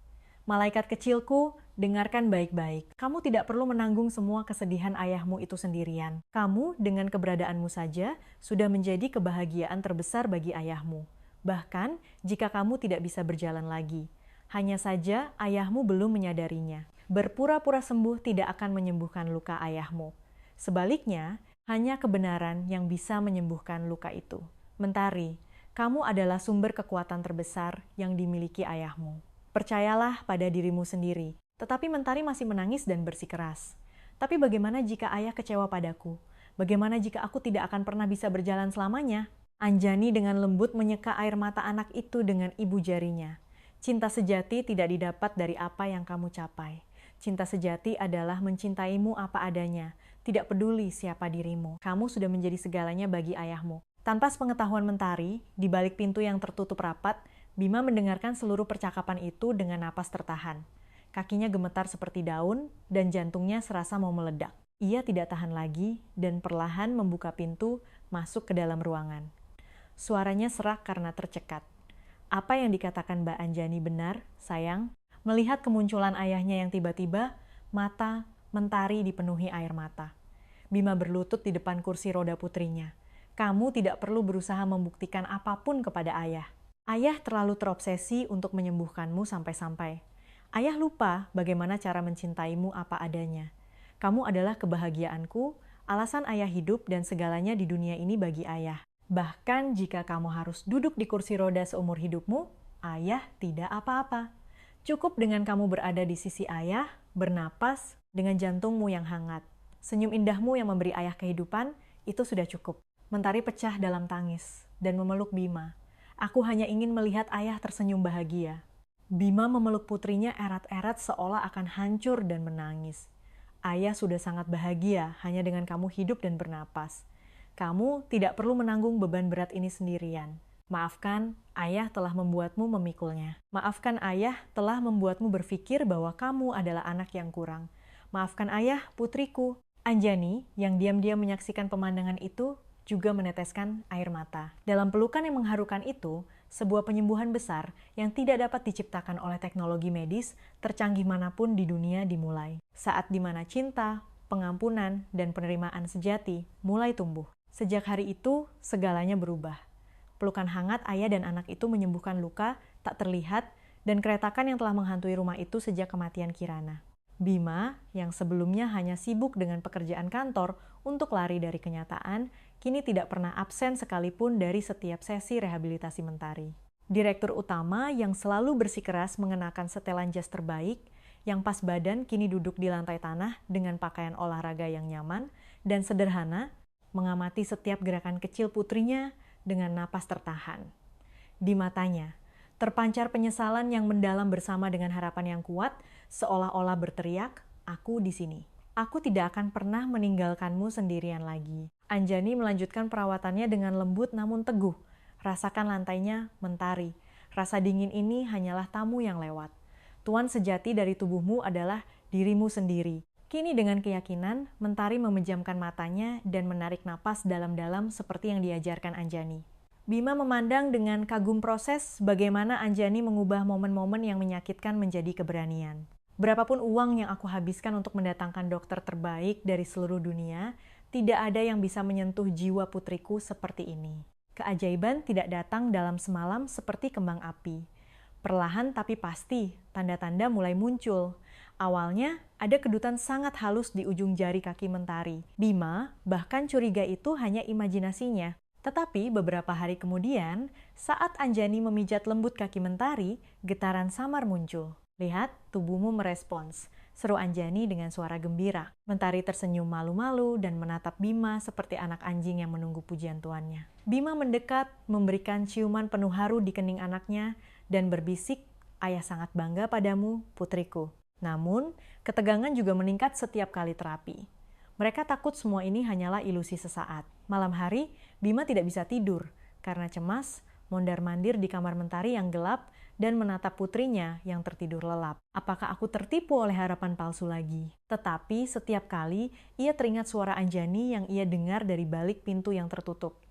"Malaikat kecilku, dengarkan baik-baik. Kamu tidak perlu menanggung semua kesedihan ayahmu itu sendirian. Kamu dengan keberadaanmu saja sudah menjadi kebahagiaan terbesar bagi ayahmu. Bahkan jika kamu tidak bisa berjalan lagi. Hanya saja ayahmu belum menyadarinya. Berpura-pura sembuh tidak akan menyembuhkan luka ayahmu. Sebaliknya, hanya kebenaran yang bisa menyembuhkan luka itu. Mentari, kamu adalah sumber kekuatan terbesar yang dimiliki ayahmu. Percayalah pada dirimu sendiri." Tetapi Mentari masih menangis dan bersikeras. "Tapi bagaimana jika ayah kecewa padaku? Bagaimana jika aku tidak akan pernah bisa berjalan selamanya?" Anjani dengan lembut menyeka air mata anak itu dengan ibu jarinya. "Cinta sejati tidak didapat dari apa yang kamu capai. Cinta sejati adalah mencintaimu apa adanya, tidak peduli siapa dirimu. Kamu sudah menjadi segalanya bagi ayahmu." Tanpa sepengetahuan Mentari, di balik pintu yang tertutup rapat, Bima mendengarkan seluruh percakapan itu dengan napas tertahan. Kakinya gemetar seperti daun, dan jantungnya serasa mau meledak. Ia tidak tahan lagi, dan perlahan membuka pintu masuk ke dalam ruangan. Suaranya serak karena tercekat. Apa yang dikatakan Mbak Anjani benar, sayang? Melihat kemunculan ayahnya yang tiba-tiba, mata Mentari dipenuhi air mata. Bima berlutut di depan kursi roda putrinya. Kamu tidak perlu berusaha membuktikan apapun kepada ayah. Ayah terlalu terobsesi untuk menyembuhkanmu sampai-sampai. Ayah lupa bagaimana cara mencintaimu apa adanya. Kamu adalah kebahagiaanku, alasan ayah hidup dan segalanya di dunia ini bagi ayah. Bahkan jika kamu harus duduk di kursi roda seumur hidupmu, ayah tidak apa-apa. Cukup dengan kamu berada di sisi ayah, bernapas dengan jantungmu yang hangat. Senyum indahmu yang memberi ayah kehidupan, itu sudah cukup. Mentari pecah dalam tangis dan memeluk Bima. Aku hanya ingin melihat ayah tersenyum bahagia. Bima memeluk putrinya erat-erat seolah akan hancur dan menangis. Ayah sudah sangat bahagia hanya dengan kamu hidup dan bernapas. Kamu tidak perlu menanggung beban berat ini sendirian. Maafkan, ayah telah membuatmu memikulnya. Maafkan ayah telah membuatmu berpikir bahwa kamu adalah anak yang kurang. Maafkan ayah, putriku. Anjani, yang diam-diam menyaksikan pemandangan itu, juga meneteskan air mata. Dalam pelukan yang mengharukan itu, sebuah penyembuhan besar yang tidak dapat diciptakan oleh teknologi medis tercanggih manapun di dunia dimulai. Saat di mana cinta, pengampunan, dan penerimaan sejati mulai tumbuh. Sejak hari itu, segalanya berubah. Pelukan hangat ayah dan anak itu menyembuhkan luka tak terlihat dan keretakan yang telah menghantui rumah itu sejak kematian Kirana. Bima, yang sebelumnya hanya sibuk dengan pekerjaan kantor untuk lari dari kenyataan, kini tidak pernah absen sekalipun dari setiap sesi rehabilitasi Mentari. Direktur utama yang selalu bersikeras mengenakan setelan jas terbaik, yang pas badan kini duduk di lantai tanah dengan pakaian olahraga yang nyaman dan sederhana, mengamati setiap gerakan kecil putrinya dengan napas tertahan. Di matanya, terpancar penyesalan yang mendalam bersama dengan harapan yang kuat, seolah-olah berteriak, "Aku di sini. Aku tidak akan pernah meninggalkanmu sendirian lagi." Anjani melanjutkan perawatannya dengan lembut namun teguh. Rasakan lantainya, Mentari. Rasa dingin ini hanyalah tamu yang lewat. Tuan sejati dari tubuhmu adalah dirimu sendiri. Kini dengan keyakinan, Mentari memejamkan matanya dan menarik napas dalam-dalam seperti yang diajarkan Anjani. Bima memandang dengan kagum proses bagaimana Anjani mengubah momen-momen yang menyakitkan menjadi keberanian. Berapapun uang yang aku habiskan untuk mendatangkan dokter terbaik dari seluruh dunia, tidak ada yang bisa menyentuh jiwa putriku seperti ini. Keajaiban tidak datang dalam semalam seperti kembang api. Perlahan tapi pasti, tanda-tanda mulai muncul. Awalnya, ada kedutan sangat halus di ujung jari kaki Mentari. Bima bahkan curiga itu hanya imajinasinya. Tetapi beberapa hari kemudian, saat Anjani memijat lembut kaki Mentari, getaran samar muncul. "Lihat, tubuhmu merespons," seru Anjani dengan suara gembira. Mentari tersenyum malu-malu dan menatap Bima seperti anak anjing yang menunggu pujian tuannya. Bima mendekat, memberikan ciuman penuh haru di kening anaknya, dan berbisik, "Ayah sangat bangga padamu, putriku." Namun, ketegangan juga meningkat setiap kali terapi. Mereka takut semua ini hanyalah ilusi sesaat. Malam hari, Bima tidak bisa tidur karena cemas, mondar-mandir di kamar Mentari yang gelap dan menatap putrinya yang tertidur lelap. Apakah aku tertipu oleh harapan palsu lagi? Tetapi setiap kali ia teringat suara Anjani yang ia dengar dari balik pintu yang tertutup.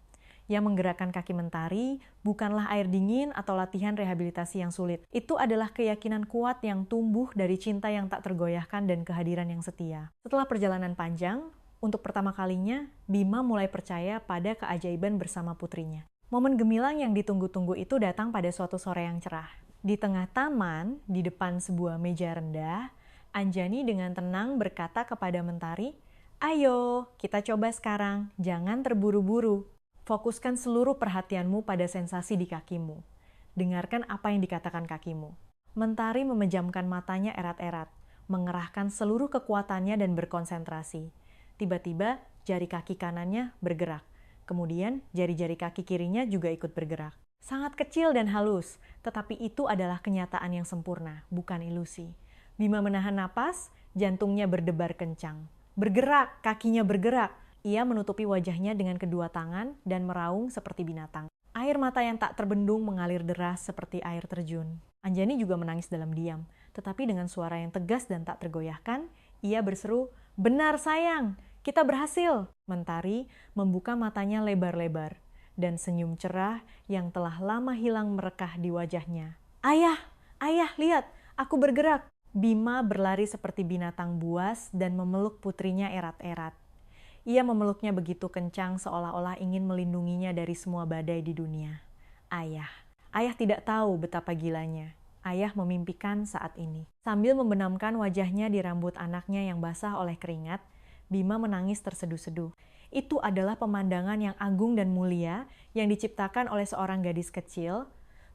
Yang menggerakkan kaki Mentari bukanlah air dingin atau latihan rehabilitasi yang sulit. Itu adalah keyakinan kuat yang tumbuh dari cinta yang tak tergoyahkan dan kehadiran yang setia. Setelah perjalanan panjang, untuk pertama kalinya, Bima mulai percaya pada keajaiban bersama putrinya. Momen gemilang yang ditunggu-tunggu itu datang pada suatu sore yang cerah. Di tengah taman, di depan sebuah meja rendah, Anjani dengan tenang berkata kepada Mentari, "Ayo, kita coba sekarang, jangan terburu-buru. Fokuskan seluruh perhatianmu pada sensasi di kakimu. Dengarkan apa yang dikatakan kakimu." Mentari memejamkan matanya erat-erat, mengerahkan seluruh kekuatannya dan berkonsentrasi. Tiba-tiba, jari kaki kanannya bergerak. Kemudian, jari-jari kaki kirinya juga ikut bergerak. Sangat kecil dan halus, tetapi itu adalah kenyataan yang sempurna, bukan ilusi. Bima menahan napas, jantungnya berdebar kencang. Bergerak, kakinya bergerak. Ia menutupi wajahnya dengan kedua tangan dan meraung seperti binatang. Air mata yang tak terbendung mengalir deras seperti air terjun. Anjani juga menangis dalam diam, tetapi dengan suara yang tegas dan tak tergoyahkan, ia berseru, "Benar sayang, kita berhasil!" Mentari membuka matanya lebar-lebar. dan senyum cerah yang telah lama hilang merekah di wajahnya. "Ayah, ayah, lihat, aku bergerak!" Bima berlari seperti binatang buas dan memeluk putrinya erat-erat. Ia memeluknya begitu kencang seolah-olah ingin melindunginya dari semua badai di dunia. Ayah. Ayah tidak tahu betapa gilanya. Ayah memimpikan saat ini. Sambil membenamkan wajahnya di rambut anaknya yang basah oleh keringat, Bima menangis terseduh-seduh. Itu adalah pemandangan yang agung dan mulia yang diciptakan oleh seorang gadis kecil,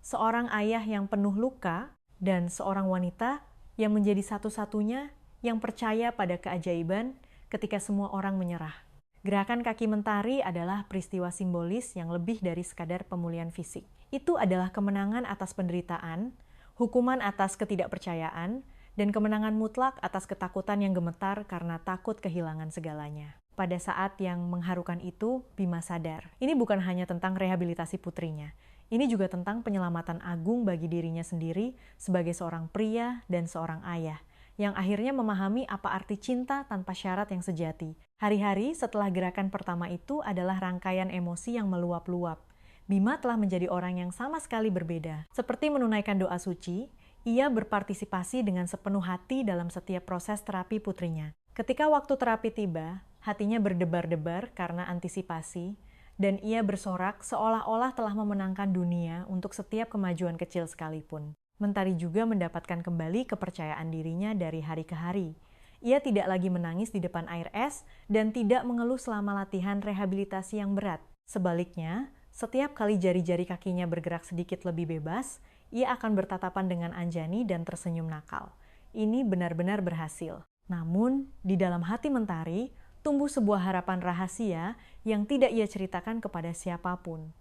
seorang ayah yang penuh luka, dan seorang wanita yang menjadi satu-satunya yang percaya pada keajaiban ketika semua orang menyerah. Gerakan kaki mentari adalah peristiwa simbolis yang lebih dari sekadar pemulihan fisik. Itu adalah kemenangan atas penderitaan, hukuman atas ketidakpercayaan, dan kemenangan mutlak atas ketakutan yang gemetar karena takut kehilangan segalanya. Pada saat yang mengharukan itu, Bima sadar. Ini bukan hanya tentang rehabilitasi putrinya. Ini juga tentang penyelamatan agung bagi dirinya sendiri sebagai seorang pria dan seorang ayah, yang akhirnya memahami apa arti cinta tanpa syarat yang sejati. Hari-hari setelah gerakan pertama itu adalah rangkaian emosi yang meluap-luap. Bima telah menjadi orang yang sama sekali berbeda. Seperti menunaikan doa suci, ia berpartisipasi dengan sepenuh hati dalam setiap proses terapi putrinya. Ketika waktu terapi tiba, hatinya berdebar-debar karena antisipasi, dan ia bersorak seolah-olah telah memenangkan dunia untuk setiap kemajuan kecil sekalipun. Mentari juga mendapatkan kembali kepercayaan dirinya dari hari ke hari. Ia tidak lagi menangis di depan air es dan tidak mengeluh selama latihan rehabilitasi yang berat. Sebaliknya, setiap kali jari-jari kakinya bergerak sedikit lebih bebas, ia akan bertatapan dengan Anjani dan tersenyum nakal. Ini benar-benar berhasil. Namun, di dalam hati Mentari, tumbuh sebuah harapan rahasia yang tidak ia ceritakan kepada siapapun.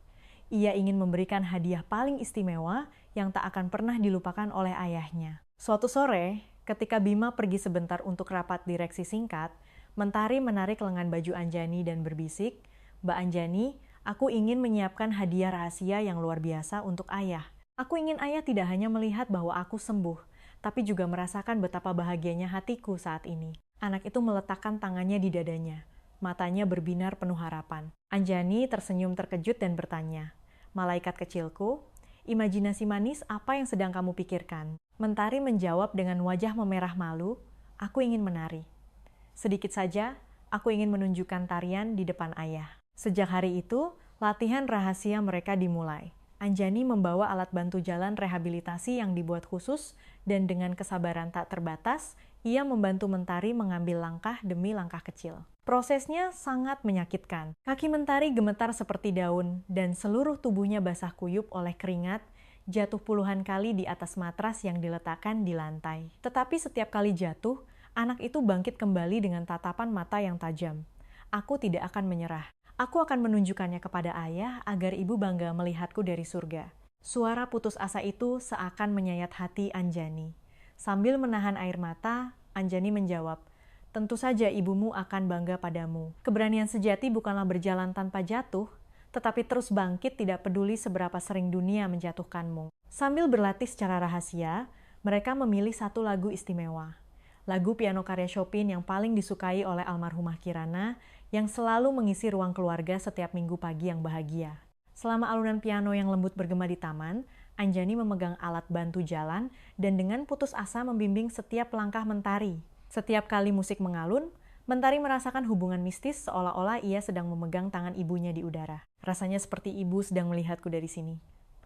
Ia ingin memberikan hadiah paling istimewa yang tak akan pernah dilupakan oleh ayahnya. Suatu sore, ketika Bima pergi sebentar untuk rapat direksi singkat, Mentari menarik lengan baju Anjani dan berbisik, "Mbak Anjani, aku ingin menyiapkan hadiah rahasia yang luar biasa untuk ayah. Aku ingin ayah tidak hanya melihat bahwa aku sembuh, tapi juga merasakan betapa bahagianya hatiku saat ini." Anak itu meletakkan tangannya di dadanya. Matanya berbinar penuh harapan. Anjani tersenyum terkejut dan bertanya, "Malaikat kecilku, imajinasi manis apa yang sedang kamu pikirkan?" Mentari menjawab dengan wajah memerah malu, "Aku ingin menari. Sedikit saja, aku ingin menunjukkan tarian di depan ayah." Sejak hari itu, latihan rahasia mereka dimulai. Anjani membawa alat bantu jalan rehabilitasi yang dibuat khusus, dan dengan kesabaran tak terbatas, ia membantu Mentari mengambil langkah demi langkah kecil. Prosesnya sangat menyakitkan. Kaki Mentari gemetar seperti daun, dan seluruh tubuhnya basah kuyup oleh keringat, jatuh puluhan kali di atas matras yang diletakkan di lantai. Tetapi setiap kali jatuh, anak itu bangkit kembali dengan tatapan mata yang tajam. "Aku tidak akan menyerah. Aku akan menunjukkannya kepada ayah agar ibu bangga melihatku dari surga." Suara putus asa itu seakan menyayat hati Anjani. Sambil menahan air mata, Anjani menjawab, "Tentu saja ibumu akan bangga padamu. Keberanian sejati bukanlah berjalan tanpa jatuh, tetapi terus bangkit tidak peduli seberapa sering dunia menjatuhkanmu." Sambil berlatih secara rahasia, mereka memilih satu lagu istimewa. Lagu piano karya Chopin yang paling disukai oleh almarhumah Kirana, yang selalu mengisi ruang keluarga setiap minggu pagi yang bahagia. Selama alunan piano yang lembut bergema di taman, Anjani memegang alat bantu jalan dan dengan putus asa membimbing setiap langkah Mentari. Setiap kali musik mengalun, Mentari merasakan hubungan mistis seolah-olah ia sedang memegang tangan ibunya di udara. "Rasanya seperti ibu sedang melihatku dari sini."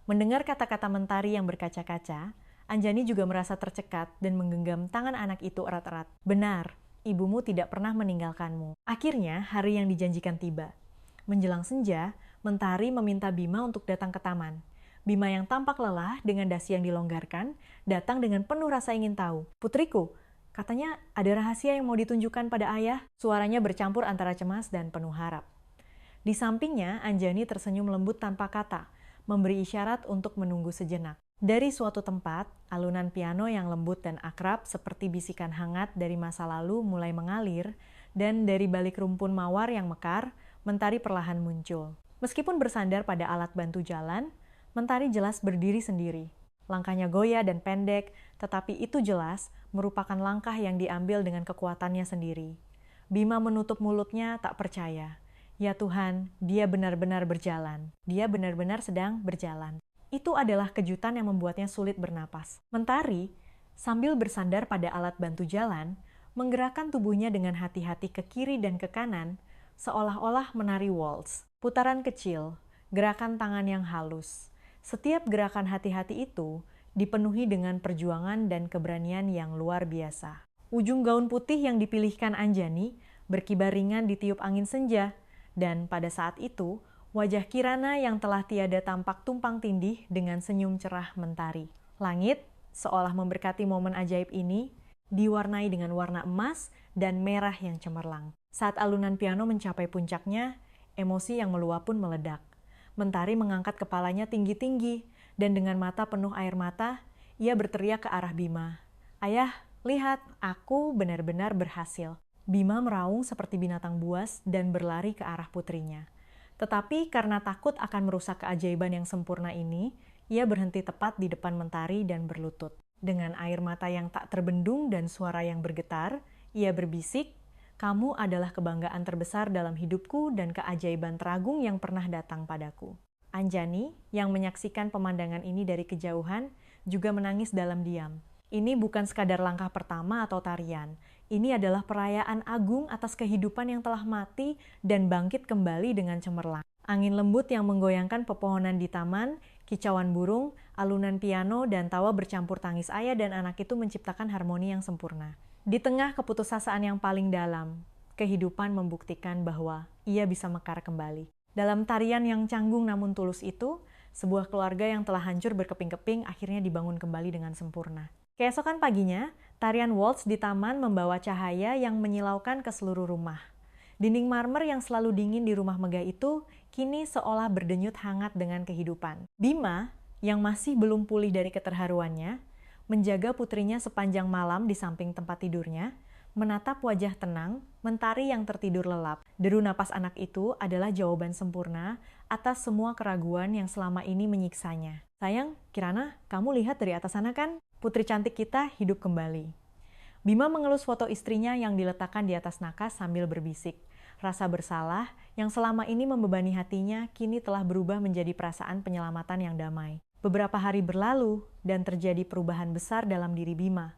Mendengar kata-kata Mentari yang berkaca-kaca, Anjani juga merasa tercekat dan menggenggam tangan anak itu erat-erat. "Benar, ibumu tidak pernah meninggalkanmu." Akhirnya, hari yang dijanjikan tiba. Menjelang senja, Mentari meminta Bima untuk datang ke taman. Bima yang tampak lelah dengan dasi yang dilonggarkan, datang dengan penuh rasa ingin tahu. "Putriku, katanya ada rahasia yang mau ditunjukkan pada ayah." Suaranya bercampur antara cemas dan penuh harap. Di sampingnya, Anjani tersenyum lembut tanpa kata, memberi isyarat untuk menunggu sejenak. Dari suatu tempat, alunan piano yang lembut dan akrab seperti bisikan hangat dari masa lalu mulai mengalir, dan dari balik rumpun mawar yang mekar, Mentari perlahan muncul. Meskipun bersandar pada alat bantu jalan, Mentari jelas berdiri sendiri. Langkahnya goyah dan pendek, tetapi itu jelas merupakan langkah yang diambil dengan kekuatannya sendiri. Bima menutup mulutnya tak percaya. Ya Tuhan, dia benar-benar berjalan. Dia benar-benar sedang berjalan. Itu adalah kejutan yang membuatnya sulit bernapas. Mentari, sambil bersandar pada alat bantu jalan, menggerakkan tubuhnya dengan hati-hati ke kiri dan ke kanan, seolah-olah menari waltz. Putaran kecil, gerakan tangan yang halus. Setiap gerakan hati-hati itu dipenuhi dengan perjuangan dan keberanian yang luar biasa. Ujung gaun putih yang dipilihkan Anjani berkibar ringan ditiup angin senja, dan pada saat itu, wajah Kirana yang telah tiada tampak tumpang tindih dengan senyum cerah mentari. Langit, seolah memberkati momen ajaib ini, diwarnai dengan warna emas dan merah yang cemerlang. Saat alunan piano mencapai puncaknya, emosi yang meluap pun meledak. Mentari mengangkat kepalanya tinggi-tinggi, dan dengan mata penuh air mata, ia berteriak ke arah Bima. "Ayah, lihat, aku benar-benar berhasil." Bima meraung seperti binatang buas dan berlari ke arah putrinya. Tetapi karena takut akan merusak keajaiban yang sempurna ini, ia berhenti tepat di depan Mentari dan berlutut. Dengan air mata yang tak terbendung dan suara yang bergetar, ia berbisik, "Kamu adalah kebanggaan terbesar dalam hidupku dan keajaiban teragung yang pernah datang padaku." Anjani, yang menyaksikan pemandangan ini dari kejauhan, juga menangis dalam diam. Ini bukan sekadar langkah pertama atau tarian. Ini adalah perayaan agung atas kehidupan yang telah mati dan bangkit kembali dengan cemerlang. Angin lembut yang menggoyangkan pepohonan di taman, kicauan burung, alunan piano, dan tawa bercampur tangis ayah dan anak itu menciptakan harmoni yang sempurna. Di tengah keputusasaan yang paling dalam, kehidupan membuktikan bahwa ia bisa mekar kembali. Dalam tarian yang canggung namun tulus itu, sebuah keluarga yang telah hancur berkeping-keping akhirnya dibangun kembali dengan sempurna. Keesokan paginya, tarian waltz di taman membawa cahaya yang menyilaukan ke seluruh rumah. Dinding marmer yang selalu dingin di rumah megah itu kini seolah berdenyut hangat dengan kehidupan. Bima, yang masih belum pulih dari keterharuannya, menjaga putrinya sepanjang malam di samping tempat tidurnya, menatap wajah tenang, Mentari yang tertidur lelap. Deru napas anak itu adalah jawaban sempurna atas semua keraguan yang selama ini menyiksanya. "Sayang, Kirana, kamu lihat dari atas sana kan? Putri cantik kita hidup kembali." Bima mengelus foto istrinya yang diletakkan di atas nakas sambil berbisik. Rasa bersalah yang selama ini membebani hatinya kini telah berubah menjadi perasaan penyelamatan yang damai. Beberapa hari berlalu dan terjadi perubahan besar dalam diri Bima.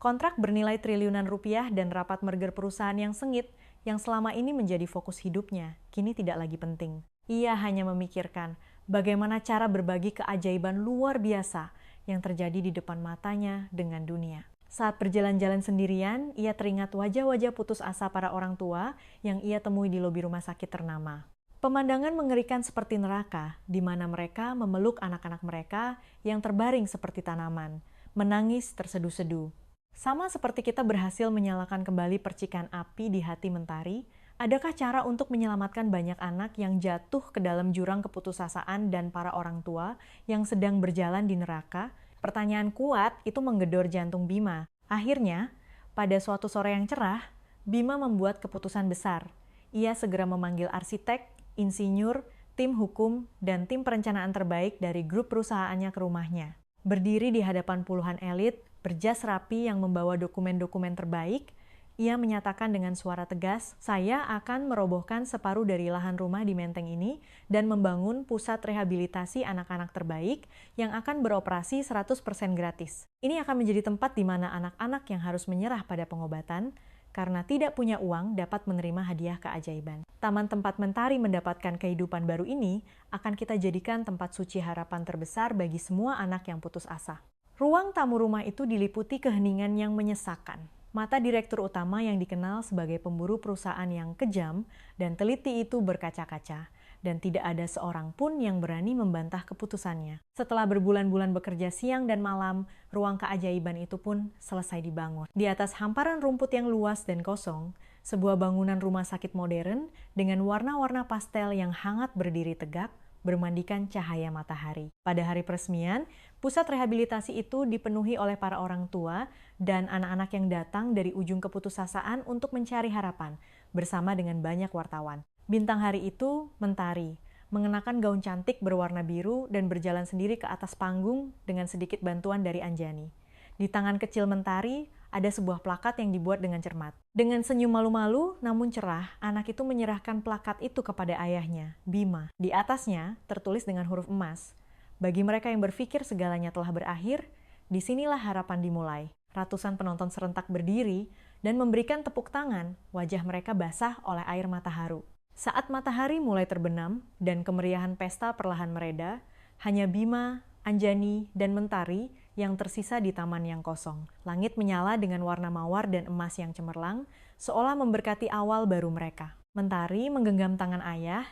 Kontrak bernilai triliunan rupiah dan rapat merger perusahaan yang sengit yang selama ini menjadi fokus hidupnya, kini tidak lagi penting. Ia hanya memikirkan bagaimana cara berbagi keajaiban luar biasa yang terjadi di depan matanya dengan dunia. Saat berjalan-jalan sendirian, ia teringat wajah-wajah putus asa para orang tua yang ia temui di lobi rumah sakit ternama. Pemandangan mengerikan seperti neraka, di mana mereka memeluk anak-anak mereka yang terbaring seperti tanaman, menangis terseduh-seduh. Sama seperti kita berhasil menyalakan kembali percikan api di hati Mentari, adakah cara untuk menyelamatkan banyak anak yang jatuh ke dalam jurang keputusasaan dan para orang tua yang sedang berjalan di neraka? Pertanyaan kuat itu menggedor jantung Bima. Akhirnya, pada suatu sore yang cerah, Bima membuat keputusan besar. Ia segera memanggil arsitek, insinyur, tim hukum, dan tim perencanaan terbaik dari grup perusahaannya ke rumahnya. Berdiri di hadapan puluhan elit, berjas rapi yang membawa dokumen-dokumen terbaik, ia menyatakan dengan suara tegas, "Saya akan merobohkan separuh dari lahan rumah di Menteng ini dan membangun pusat rehabilitasi anak-anak terbaik yang akan beroperasi 100% gratis. Ini akan menjadi tempat di mana anak-anak yang harus menyerah pada pengobatan karena tidak punya uang dapat menerima hadiah keajaiban. Taman tempat Mentari mendapatkan kehidupan baru ini akan kita jadikan tempat suci harapan terbesar bagi semua anak yang putus asa." Ruang tamu rumah itu diliputi keheningan yang menyesakan. Mata direktur utama yang dikenal sebagai pemburu perusahaan yang kejam dan teliti itu berkaca-kaca, dan tidak ada seorang pun yang berani membantah keputusannya. Setelah berbulan-bulan bekerja siang dan malam, ruang keajaiban itu pun selesai dibangun. Di atas hamparan rumput yang luas dan kosong, sebuah bangunan rumah sakit modern dengan warna-warna pastel yang hangat berdiri tegak, bermandikan cahaya matahari. Pada hari peresmian, pusat rehabilitasi itu dipenuhi oleh para orang tua dan anak-anak yang datang dari ujung keputusasaan untuk mencari harapan, bersama dengan banyak wartawan. Bintang hari itu, Mentari, mengenakan gaun cantik berwarna biru dan berjalan sendiri ke atas panggung dengan sedikit bantuan dari Anjani. Di tangan kecil Mentari, ada sebuah plakat yang dibuat dengan cermat. Dengan senyum malu-malu namun cerah, anak itu menyerahkan plakat itu kepada ayahnya, Bima. Di atasnya tertulis dengan huruf emas, "Bagi mereka yang berpikir segalanya telah berakhir, disinilah harapan dimulai." Ratusan penonton serentak berdiri dan memberikan tepuk tangan, wajah mereka basah oleh air mata haru. Saat matahari mulai terbenam dan kemeriahan pesta perlahan mereda, hanya Bima, Anjani, dan Mentari yang tersisa di taman yang kosong. Langit menyala dengan warna mawar dan emas yang cemerlang, seolah memberkati awal baru mereka. Mentari menggenggam tangan ayah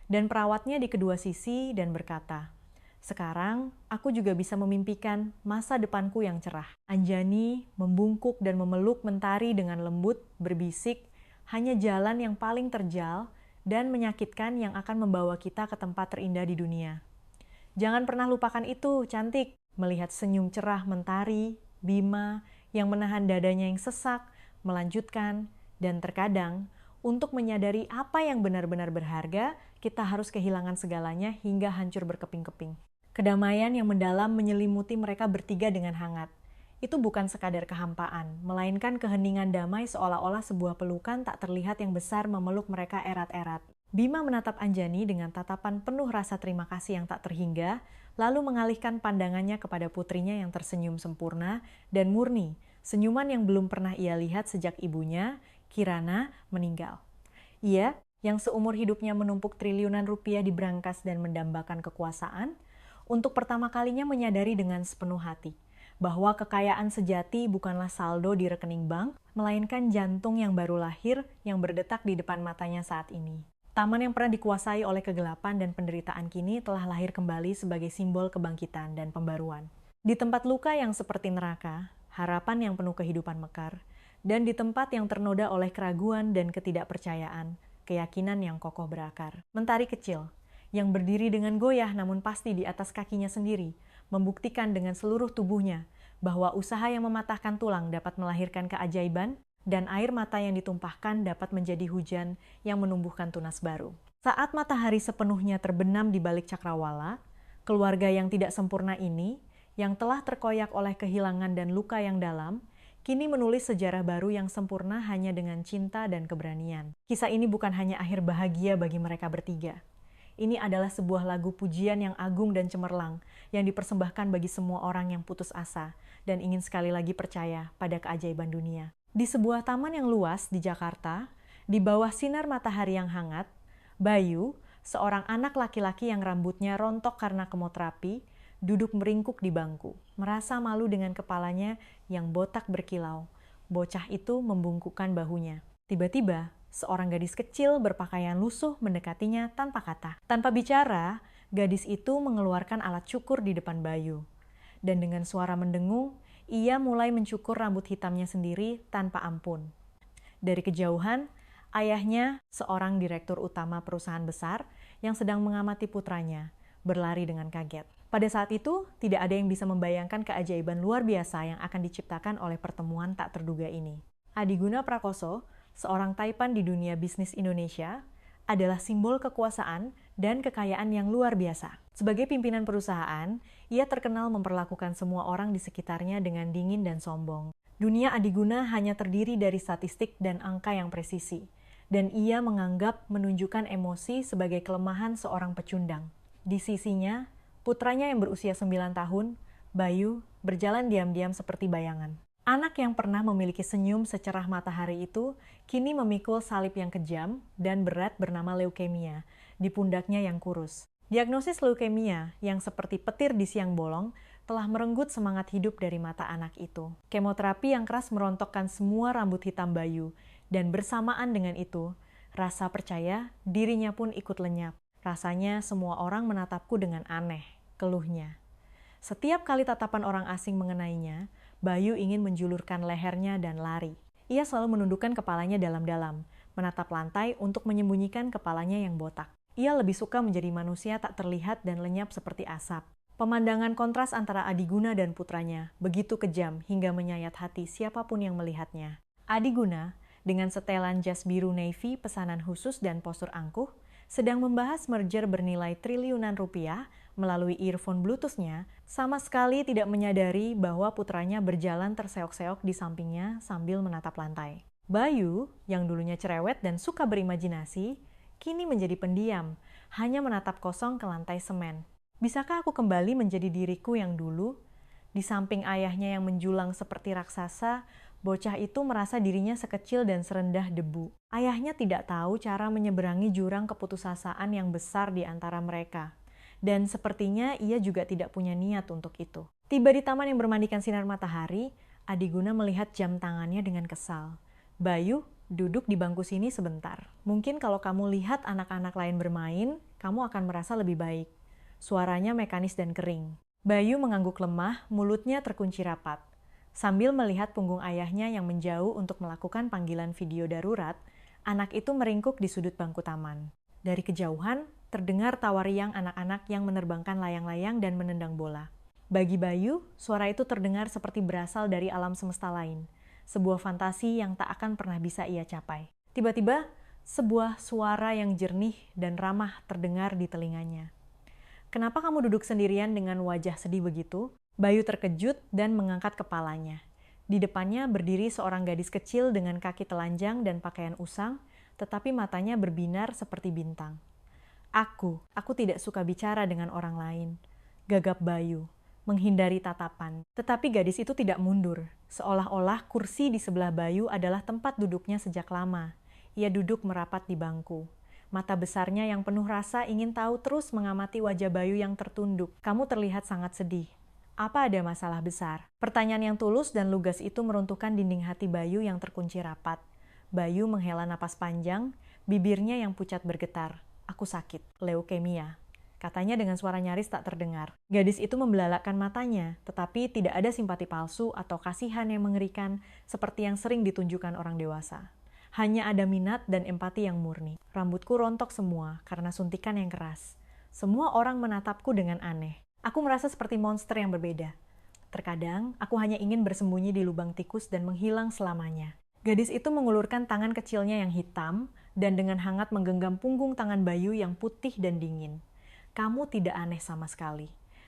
dan perawatnya di kedua sisi dan berkata, "Sekarang aku juga bisa memimpikan masa depanku yang cerah." Anjani membungkuk dan memeluk Mentari dengan lembut, berbisik, "Hanya jalan yang paling terjal dan menyakitkan yang akan membawa kita ke tempat terindah di dunia. Jangan pernah lupakan itu, cantik." Melihat senyum cerah Mentari, Bima yang menahan dadanya yang sesak, melanjutkan, dan terkadang, untuk menyadari apa yang benar-benar berharga, kita harus kehilangan segalanya hingga hancur berkeping-keping. Kedamaian yang mendalam menyelimuti mereka bertiga dengan hangat. Itu bukan sekadar kehampaan, melainkan keheningan damai seolah-olah sebuah pelukan tak terlihat yang besar memeluk mereka erat-erat. Bima menatap Anjani dengan tatapan penuh rasa terima kasih yang tak terhingga, lalu mengalihkan pandangannya kepada putrinya yang tersenyum sempurna dan murni, senyuman yang belum pernah ia lihat sejak ibunya, Kirana, meninggal. Ia, yang seumur hidupnya menumpuk triliunan rupiah di brankas dan mendambakan kekuasaan, untuk pertama kalinya menyadari dengan sepenuh hati bahwa kekayaan sejati bukanlah saldo di rekening bank, melainkan jantung yang baru lahir yang berdetak di depan matanya saat ini. Taman yang pernah dikuasai oleh kegelapan dan penderitaan kini telah lahir kembali sebagai simbol kebangkitan dan pembaruan. Di tempat luka yang seperti neraka, harapan yang penuh kehidupan mekar, dan di tempat yang ternoda oleh keraguan dan ketidakpercayaan, keyakinan yang kokoh berakar. Mentari kecil, yang berdiri dengan goyah namun pasti di atas kakinya sendiri, membuktikan dengan seluruh tubuhnya bahwa usaha yang mematahkan tulang dapat melahirkan keajaiban, dan air mata yang ditumpahkan dapat menjadi hujan yang menumbuhkan tunas baru. Saat matahari sepenuhnya terbenam di balik cakrawala, keluarga yang tidak sempurna ini, yang telah terkoyak oleh kehilangan dan luka yang dalam, kini menulis sejarah baru yang sempurna hanya dengan cinta dan keberanian. Kisah ini bukan hanya akhir bahagia bagi mereka bertiga. Ini adalah sebuah lagu pujian yang agung dan cemerlang, yang dipersembahkan bagi semua orang yang putus asa dan ingin sekali lagi percaya pada keajaiban dunia. Di sebuah taman yang luas di Jakarta, di bawah sinar matahari yang hangat, Bayu, seorang anak laki-laki yang rambutnya rontok karena kemoterapi, duduk meringkuk di bangku, merasa malu dengan kepalanya yang botak berkilau. Bocah itu membungkukkan bahunya. Tiba-tiba, seorang gadis kecil berpakaian lusuh mendekatinya tanpa kata. Tanpa bicara, gadis itu mengeluarkan alat cukur di depan Bayu. Dan dengan suara mendengung, ia mulai mencukur rambut hitamnya sendiri tanpa ampun. Dari kejauhan, ayahnya, seorang direktur utama perusahaan besar yang sedang mengamati putranya, berlari dengan kaget. Pada saat itu, tidak ada yang bisa membayangkan keajaiban luar biasa yang akan diciptakan oleh pertemuan tak terduga ini. Adiguna Prakoso, seorang taipan di dunia bisnis Indonesia, adalah simbol kekuasaan dan kekayaan yang luar biasa. Sebagai pimpinan perusahaan, ia terkenal memperlakukan semua orang di sekitarnya dengan dingin dan sombong. Dunia Adiguna hanya terdiri dari statistik dan angka yang presisi, dan ia menganggap menunjukkan emosi sebagai kelemahan seorang pecundang. Di sisinya, putranya yang berusia 9 tahun, Bayu, berjalan diam-diam seperti bayangan. Anak yang pernah memiliki senyum secerah matahari itu kini memikul salib yang kejam dan berat bernama leukemia di pundaknya yang kurus. Diagnosis leukemia yang seperti petir di siang bolong telah merenggut semangat hidup dari mata anak itu. Kemoterapi yang keras merontokkan semua rambut hitam Bayu, dan bersamaan dengan itu, rasa percaya dirinya pun ikut lenyap. Rasanya semua orang menatapku dengan aneh, keluhnya. Setiap kali tatapan orang asing mengenainya, Bayu ingin menjulurkan lehernya dan lari. Ia selalu menundukkan kepalanya dalam-dalam, menatap lantai untuk menyembunyikan kepalanya yang botak. Ia lebih suka menjadi manusia tak terlihat dan lenyap seperti asap. Pemandangan kontras antara Adiguna dan putranya begitu kejam hingga menyayat hati siapapun yang melihatnya. Adiguna, dengan setelan jas biru navy pesanan khusus dan postur angkuh, sedang membahas merger bernilai triliunan rupiah melalui earphone Bluetooth-nya, sama sekali tidak menyadari bahwa putranya berjalan terseok-seok di sampingnya sambil menatap lantai. Bayu, yang dulunya cerewet dan suka berimajinasi, kini menjadi pendiam, hanya menatap kosong ke lantai semen. Bisakah aku kembali menjadi diriku yang dulu? Di samping ayahnya yang menjulang seperti raksasa, bocah itu merasa dirinya sekecil dan serendah debu. Ayahnya tidak tahu cara menyeberangi jurang keputusasaan yang besar di antara mereka. Dan sepertinya ia juga tidak punya niat untuk itu. Tiba di taman yang bermandikan sinar matahari, Adiguna melihat jam tangannya dengan kesal. Bayu, duduk di bangku sini sebentar. Mungkin kalau kamu lihat anak-anak lain bermain, kamu akan merasa lebih baik. Suaranya mekanis dan kering. Bayu mengangguk lemah, mulutnya terkunci rapat. Sambil melihat punggung ayahnya yang menjauh untuk melakukan panggilan video darurat, anak itu meringkuk di sudut bangku taman. Dari kejauhan, terdengar tawa riang anak-anak yang menerbangkan layang-layang dan menendang bola. Bagi Bayu, suara itu terdengar seperti berasal dari alam semesta lain. Sebuah fantasi yang tak akan pernah bisa ia capai. Tiba-tiba, sebuah suara yang jernih dan ramah terdengar di telinganya. "Kenapa kamu duduk sendirian dengan wajah sedih begitu?" Bayu terkejut dan mengangkat kepalanya. Di depannya berdiri seorang gadis kecil dengan kaki telanjang dan pakaian usang, tetapi matanya berbinar seperti bintang. Aku tidak suka bicara dengan orang lain," gagap Bayu, menghindari tatapan. Tetapi gadis itu tidak mundur, seolah-olah kursi di sebelah Bayu adalah tempat duduknya sejak lama. Ia duduk merapat di bangku. Mata besarnya yang penuh rasa ingin tahu terus mengamati wajah Bayu yang tertunduk. "Kamu terlihat sangat sedih. Apa ada masalah besar?" Pertanyaan yang tulus dan lugas itu meruntuhkan dinding hati Bayu yang terkunci rapat. Bayu menghela napas panjang, bibirnya yang pucat bergetar. "Aku sakit, leukemia," katanya dengan suara nyaris tak terdengar. Gadis itu membelalakkan matanya, tetapi tidak ada simpati palsu atau kasihan yang mengerikan seperti yang sering ditunjukkan orang dewasa. Hanya ada minat dan empati yang murni. "Rambutku rontok semua karena suntikan yang keras. Semua orang menatapku dengan aneh. Aku merasa seperti monster yang berbeda. Terkadang, aku hanya ingin bersembunyi di lubang tikus dan menghilang selamanya." Gadis itu mengulurkan tangan kecilnya yang hitam dan dengan hangat menggenggam punggung tangan Bayu yang putih dan dingin. "Kamu tidak aneh sama sekali.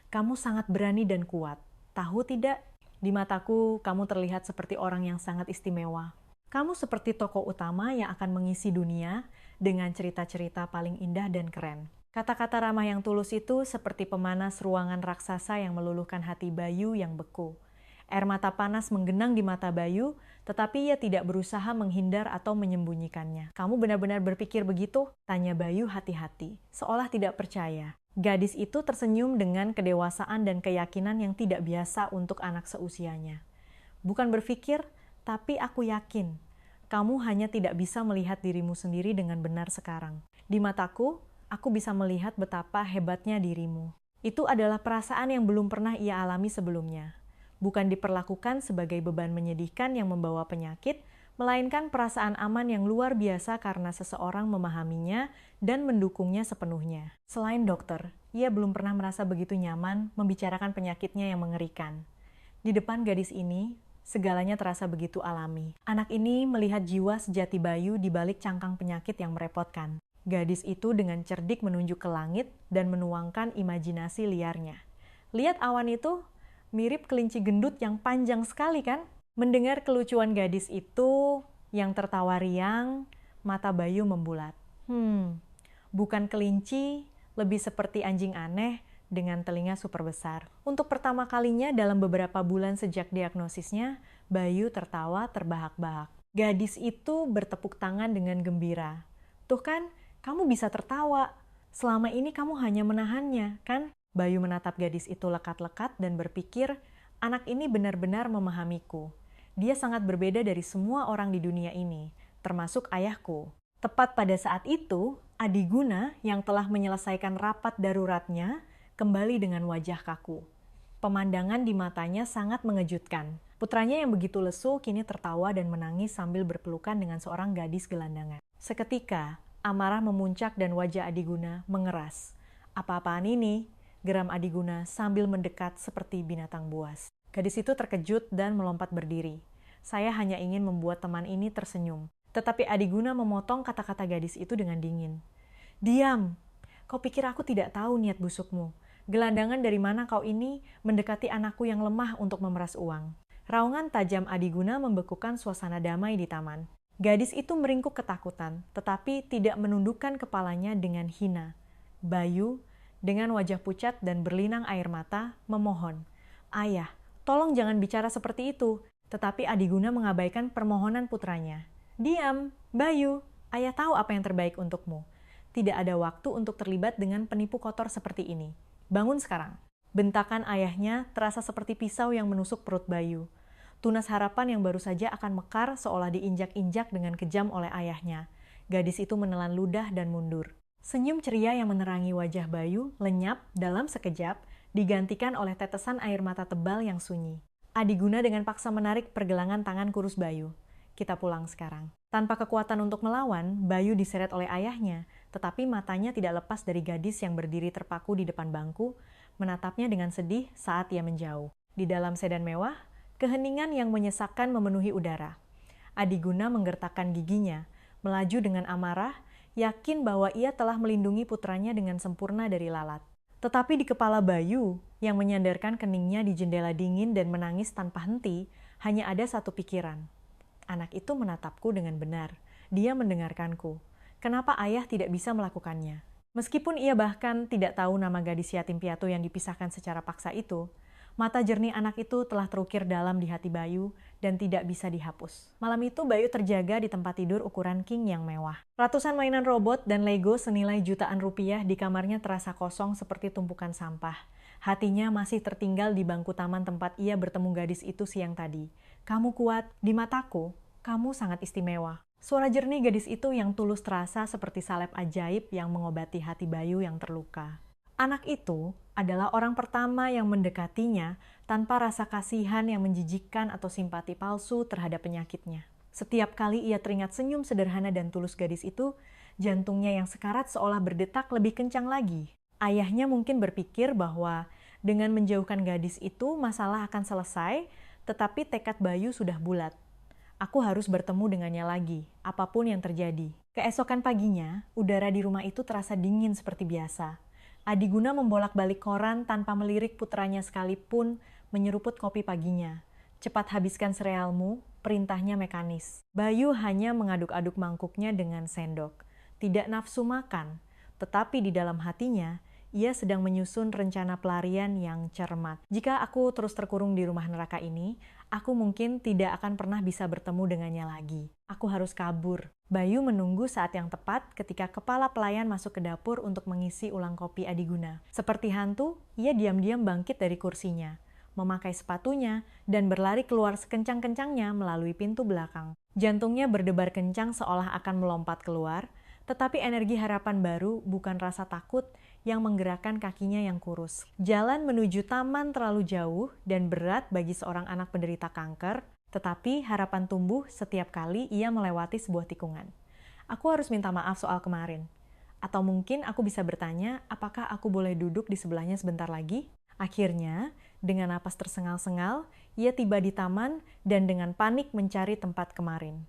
Kamu sangat berani dan kuat. Tahu tidak? Di mataku, kamu terlihat seperti orang yang sangat istimewa. Kamu seperti tokoh utama yang akan mengisi dunia dengan cerita-cerita paling indah dan keren." Kata-kata ramah yang tulus itu seperti pemanas ruangan raksasa yang meluluhkan hati Bayu yang beku. Air mata panas menggenang di mata Bayu, tetapi ia tidak berusaha menghindar atau menyembunyikannya. "Kamu benar-benar berpikir begitu?" tanya Bayu hati-hati, seolah tidak percaya. Gadis itu tersenyum dengan kedewasaan dan keyakinan yang tidak biasa untuk anak seusianya. "Bukan berpikir, tapi aku yakin. Kamu hanya tidak bisa melihat dirimu sendiri dengan benar sekarang. Di mataku, aku bisa melihat betapa hebatnya dirimu." Itu adalah perasaan yang belum pernah ia alami sebelumnya. Bukan diperlakukan sebagai beban menyedihkan yang membawa penyakit, melainkan perasaan aman yang luar biasa karena seseorang memahaminya dan mendukungnya sepenuhnya. Selain dokter, ia belum pernah merasa begitu nyaman membicarakan penyakitnya yang mengerikan. Di depan gadis ini, segalanya terasa begitu alami. Anak ini melihat jiwa sejati Bayu di balik cangkang penyakit yang merepotkan. Gadis itu dengan cerdik menunjuk ke langit dan menuangkan imajinasi liarnya. "Lihat awan itu, mirip kelinci gendut yang panjang sekali kan?" Mendengar kelucuan gadis itu yang tertawa riang, mata Bayu membulat. Bukan kelinci, lebih seperti anjing aneh dengan telinga super besar. Untuk pertama kalinya dalam beberapa bulan sejak diagnosisnya, Bayu tertawa terbahak-bahak. Gadis itu bertepuk tangan dengan gembira. "Tuh kan, kamu bisa tertawa. Selama ini kamu hanya menahannya, kan?" Bayu menatap gadis itu lekat-lekat dan berpikir, anak ini benar-benar memahamiku. Dia sangat berbeda dari semua orang di dunia ini, termasuk ayahku. Tepat pada saat itu, Adiguna yang telah menyelesaikan rapat daruratnya kembali dengan wajah kaku. Pemandangan di matanya sangat mengejutkan. Putranya yang begitu lesu kini tertawa dan menangis sambil berpelukan dengan seorang gadis gelandangan. Seketika, amarah memuncak dan wajah Adiguna mengeras. "Apa-apaan ini?" geram Adiguna sambil mendekat seperti binatang buas. Gadis itu terkejut dan melompat berdiri. "Saya hanya ingin membuat teman ini tersenyum." Tetapi Adiguna memotong kata-kata gadis itu dengan dingin. "Diam! Kau pikir aku tidak tahu niat busukmu. Gelandangan dari mana kau ini mendekati anakku yang lemah untuk memeras uang? Raungan tajam Adiguna membekukan suasana damai di taman. Gadis itu meringkuk ketakutan, tetapi tidak menundukkan kepalanya dengan hina. Bayu, dengan wajah pucat dan berlinang air mata, memohon, "Ayah, tolong jangan bicara seperti itu." Tetapi Adiguna mengabaikan permohonan putranya. "Diam, Bayu, ayah tahu apa yang terbaik untukmu. Tidak ada waktu untuk terlibat dengan penipu kotor seperti ini. Bangun sekarang." Bentakan ayahnya terasa seperti pisau yang menusuk perut Bayu. Tunas harapan yang baru saja akan mekar seolah diinjak-injak dengan kejam oleh ayahnya. Gadis itu menelan ludah dan mundur. Senyum ceria yang menerangi wajah Bayu lenyap dalam sekejap, digantikan oleh tetesan air mata tebal yang sunyi. Adiguna dengan paksa menarik pergelangan tangan kurus Bayu. "Kita pulang sekarang." Tanpa kekuatan untuk melawan, Bayu diseret oleh ayahnya, tetapi matanya tidak lepas dari gadis yang berdiri terpaku di depan bangku, menatapnya dengan sedih saat ia menjauh. Di dalam sedan mewah, keheningan yang menyesakkan memenuhi udara. Adiguna menggertakkan giginya, melaju dengan amarah, yakin bahwa ia telah melindungi putranya dengan sempurna dari lalat. Tetapi di kepala Bayu, yang menyandarkan keningnya di jendela dingin dan menangis tanpa henti, hanya ada satu pikiran. Anak itu menatapku dengan benar. Dia mendengarkanku. Kenapa ayah tidak bisa melakukannya? Meskipun ia bahkan tidak tahu nama gadis yatim piatu yang dipisahkan secara paksa itu, mata jernih anak itu telah terukir dalam di hati Bayu dan tidak bisa dihapus. Malam itu Bayu terjaga di tempat tidur ukuran king yang mewah. Ratusan mainan robot dan Lego senilai jutaan rupiah di kamarnya terasa kosong seperti tumpukan sampah. Hatinya masih tertinggal di bangku taman tempat ia bertemu gadis itu siang tadi. "Kamu kuat, di mataku, kamu sangat istimewa." Suara jernih gadis itu yang tulus terasa seperti salep ajaib yang mengobati hati Bayu yang terluka. Anak itu adalah orang pertama yang mendekatinya tanpa rasa kasihan yang menjijikkan atau simpati palsu terhadap penyakitnya. Setiap kali ia teringat senyum sederhana dan tulus gadis itu, jantungnya yang sekarat seolah berdetak lebih kencang lagi. Ayahnya mungkin berpikir bahwa dengan menjauhkan gadis itu masalah akan selesai, tetapi tekad Bayu sudah bulat. Aku harus bertemu dengannya lagi, apapun yang terjadi. Keesokan paginya, udara di rumah itu terasa dingin seperti biasa. Adiguna membolak-balik koran tanpa melirik putranya sekalipun menyeruput kopi paginya. "Cepat habiskan serealmu," perintahnya mekanis. Bayu hanya mengaduk-aduk mangkuknya dengan sendok. Tidak nafsu makan, tetapi di dalam hatinya, ia sedang menyusun rencana pelarian yang cermat. Jika aku terus terkurung di rumah neraka ini, aku mungkin tidak akan pernah bisa bertemu dengannya lagi. Aku harus kabur. Bayu menunggu saat yang tepat ketika kepala pelayan masuk ke dapur untuk mengisi ulang kopi Adiguna. Seperti hantu, ia diam-diam bangkit dari kursinya, memakai sepatunya, dan berlari keluar sekencang-kencangnya melalui pintu belakang. Jantungnya berdebar kencang seolah akan melompat keluar, tetapi energi harapan baru bukan rasa takut yang menggerakkan kakinya yang kurus. Jalan menuju taman terlalu jauh dan berat bagi seorang anak penderita kanker, tetapi harapan tumbuh setiap kali ia melewati sebuah tikungan. Aku harus minta maaf soal kemarin. Atau mungkin aku bisa bertanya, apakah aku boleh duduk di sebelahnya sebentar lagi? Akhirnya, dengan napas tersengal-sengal, ia tiba di taman dan dengan panik mencari tempat kemarin.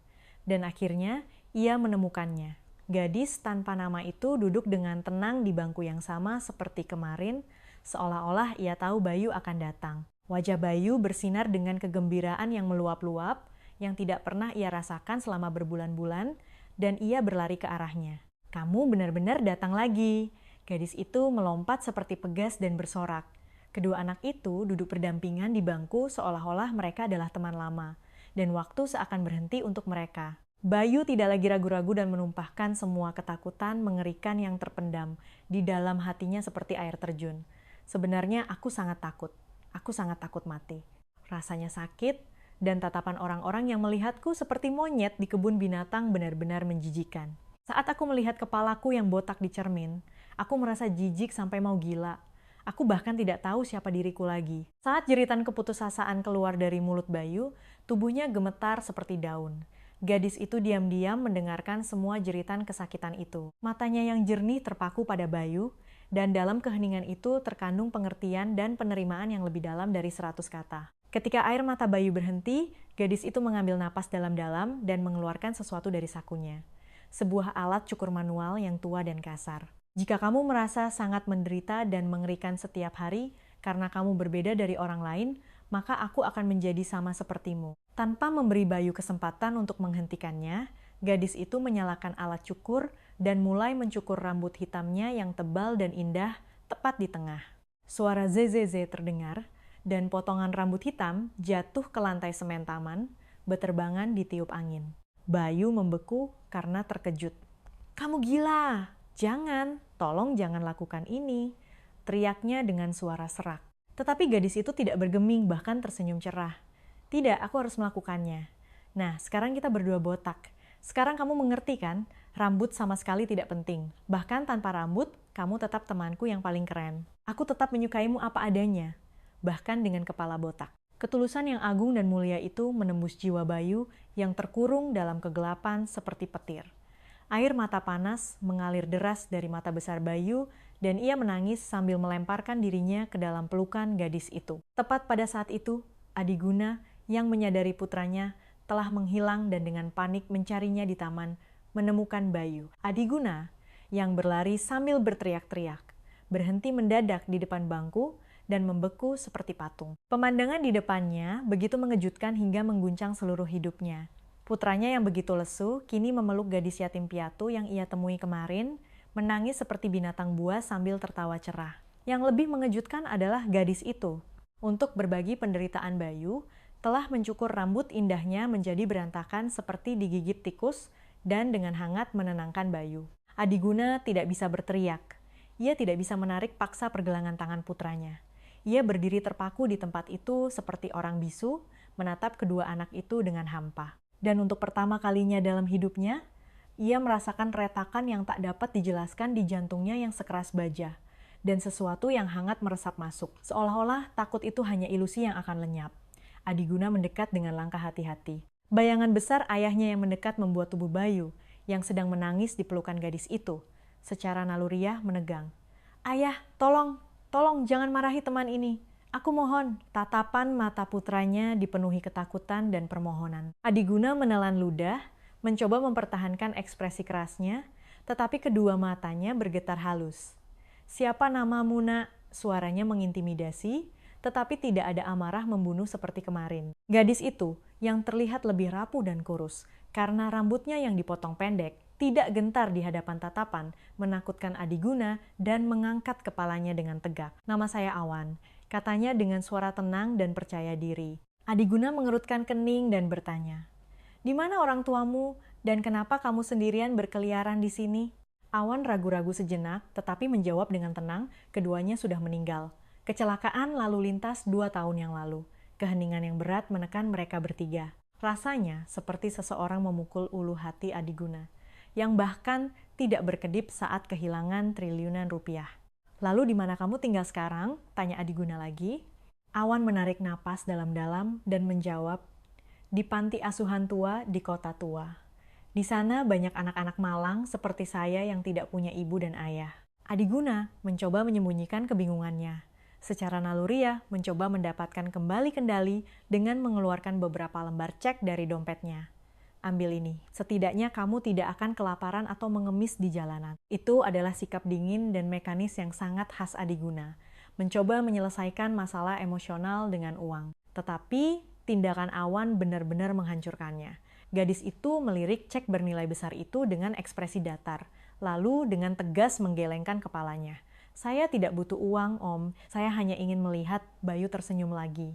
Dan akhirnya, ia menemukannya. Gadis tanpa nama itu duduk dengan tenang di bangku yang sama seperti kemarin, seolah-olah ia tahu Bayu akan datang. Wajah Bayu bersinar dengan kegembiraan yang meluap-luap, yang tidak pernah ia rasakan selama berbulan-bulan, dan ia berlari ke arahnya. "Kamu benar-benar datang lagi." Gadis itu melompat seperti pegas dan bersorak. Kedua anak itu duduk berdampingan di bangku seolah-olah mereka adalah teman lama, dan waktu seakan berhenti untuk mereka. Bayu tidak lagi ragu-ragu dan menumpahkan semua ketakutan mengerikan yang terpendam di dalam hatinya seperti air terjun. "Sebenarnya aku sangat takut. Aku sangat takut mati." Rasanya sakit, dan tatapan orang-orang yang melihatku seperti monyet di kebun binatang benar-benar menjijikan. Saat aku melihat kepalaku yang botak di cermin, aku merasa jijik sampai mau gila. Aku bahkan tidak tahu siapa diriku lagi. Saat jeritan keputusasaan keluar dari mulut Bayu, tubuhnya gemetar seperti daun. Gadis itu diam-diam mendengarkan semua jeritan kesakitan itu. Matanya yang jernih terpaku pada Bayu, dan dalam keheningan itu terkandung pengertian dan penerimaan yang lebih dalam dari 100 kata. Ketika air mata Bayu berhenti, gadis itu mengambil napas dalam-dalam dan mengeluarkan sesuatu dari sakunya. Sebuah alat cukur manual yang tua dan kasar. Jika kamu merasa sangat menderita dan mengerikan setiap hari karena kamu berbeda dari orang lain, maka aku akan menjadi sama sepertimu. Tanpa memberi Bayu kesempatan untuk menghentikannya, gadis itu menyalakan alat cukur dan mulai mencukur rambut hitamnya yang tebal dan indah tepat di tengah. Suara zzzz terdengar, dan potongan rambut hitam jatuh ke lantai semen taman, beterbangan ditiup angin. Bayu membeku karena terkejut. "Kamu gila! Jangan, tolong jangan lakukan ini," teriaknya dengan suara serak. Tetapi gadis itu tidak bergeming, bahkan tersenyum cerah. "Tidak, aku harus melakukannya. Nah, sekarang kita berdua botak. Sekarang kamu mengerti kan? Rambut sama sekali tidak penting. Bahkan tanpa rambut, kamu tetap temanku yang paling keren. Aku tetap menyukaimu apa adanya, bahkan dengan kepala botak." Ketulusan yang agung dan mulia itu menembus jiwa Bayu yang terkurung dalam kegelapan seperti petir. Air mata panas mengalir deras dari mata besar Bayu dan ia menangis sambil melemparkan dirinya ke dalam pelukan gadis itu. Tepat pada saat itu, Adiguna yang menyadari putranya telah menghilang dan dengan panik mencarinya di taman, menemukan Bayu. Adiguna yang berlari sambil berteriak-teriak, berhenti mendadak di depan bangku dan membeku seperti patung. Pemandangan di depannya begitu mengejutkan hingga mengguncang seluruh hidupnya. Putranya yang begitu lesu kini memeluk gadis yatim piatu yang ia temui kemarin, menangis seperti binatang buas sambil tertawa cerah. Yang lebih mengejutkan adalah gadis itu, untuk berbagi penderitaan Bayu, telah mencukur rambut indahnya menjadi berantakan seperti digigit tikus dan dengan hangat menenangkan Bayu. Adiguna tidak bisa berteriak. Ia tidak bisa menarik paksa pergelangan tangan putranya. Ia berdiri terpaku di tempat itu seperti orang bisu, menatap kedua anak itu dengan hampa. Dan untuk pertama kalinya dalam hidupnya, ia merasakan retakan yang tak dapat dijelaskan di jantungnya yang sekeras baja, dan sesuatu yang hangat meresap masuk. Seolah-olah takut itu hanya ilusi yang akan lenyap. Adiguna mendekat dengan langkah hati-hati. Bayangan besar ayahnya yang mendekat membuat tubuh Bayu, yang sedang menangis di pelukan gadis itu, secara naluriah menegang. "Ayah, tolong jangan marahi teman ini. Aku mohon." Tatapan mata putranya dipenuhi ketakutan dan permohonan. Adiguna menelan ludah, mencoba mempertahankan ekspresi kerasnya, tetapi kedua matanya bergetar halus. "Siapa namamu, Nak?" Suaranya mengintimidasi, tetapi tidak ada amarah membunuh seperti kemarin. Gadis itu, yang terlihat lebih rapuh dan kurus, karena rambutnya yang dipotong pendek, tidak gentar di hadapan tatapan, menakutkan Adiguna dan mengangkat kepalanya dengan tegak. "Nama saya Awan," katanya dengan suara tenang dan percaya diri. Adiguna mengerutkan kening dan bertanya, "Di mana orang tuamu dan kenapa kamu sendirian berkeliaran di sini?" Awan ragu-ragu sejenak, tetapi menjawab dengan tenang, keduanya sudah meninggal. Kecelakaan lalu lintas 2 tahun yang lalu. Keheningan yang berat menekan mereka bertiga. Rasanya seperti seseorang memukul ulu hati Adiguna, yang bahkan tidak berkedip saat kehilangan triliunan rupiah. "Lalu di mana kamu tinggal sekarang?" tanya Adiguna lagi. Awan menarik napas dalam-dalam dan menjawab, "Di panti asuhan tua di kota tua. Di sana banyak anak-anak malang seperti saya yang tidak punya ibu dan ayah." Adiguna mencoba menyembunyikan kebingungannya. Secara naluriah mencoba mendapatkan kembali kendali dengan mengeluarkan beberapa lembar cek dari dompetnya. "Ambil ini, setidaknya kamu tidak akan kelaparan atau mengemis di jalanan." Itu adalah sikap dingin dan mekanis yang sangat khas Adiguna, mencoba menyelesaikan masalah emosional dengan uang. Tetapi tindakan Awan benar-benar menghancurkannya. Gadis itu melirik cek bernilai besar itu dengan ekspresi datar, lalu dengan tegas menggelengkan kepalanya. "Saya tidak butuh uang, Om. Saya hanya ingin melihat Bayu tersenyum lagi."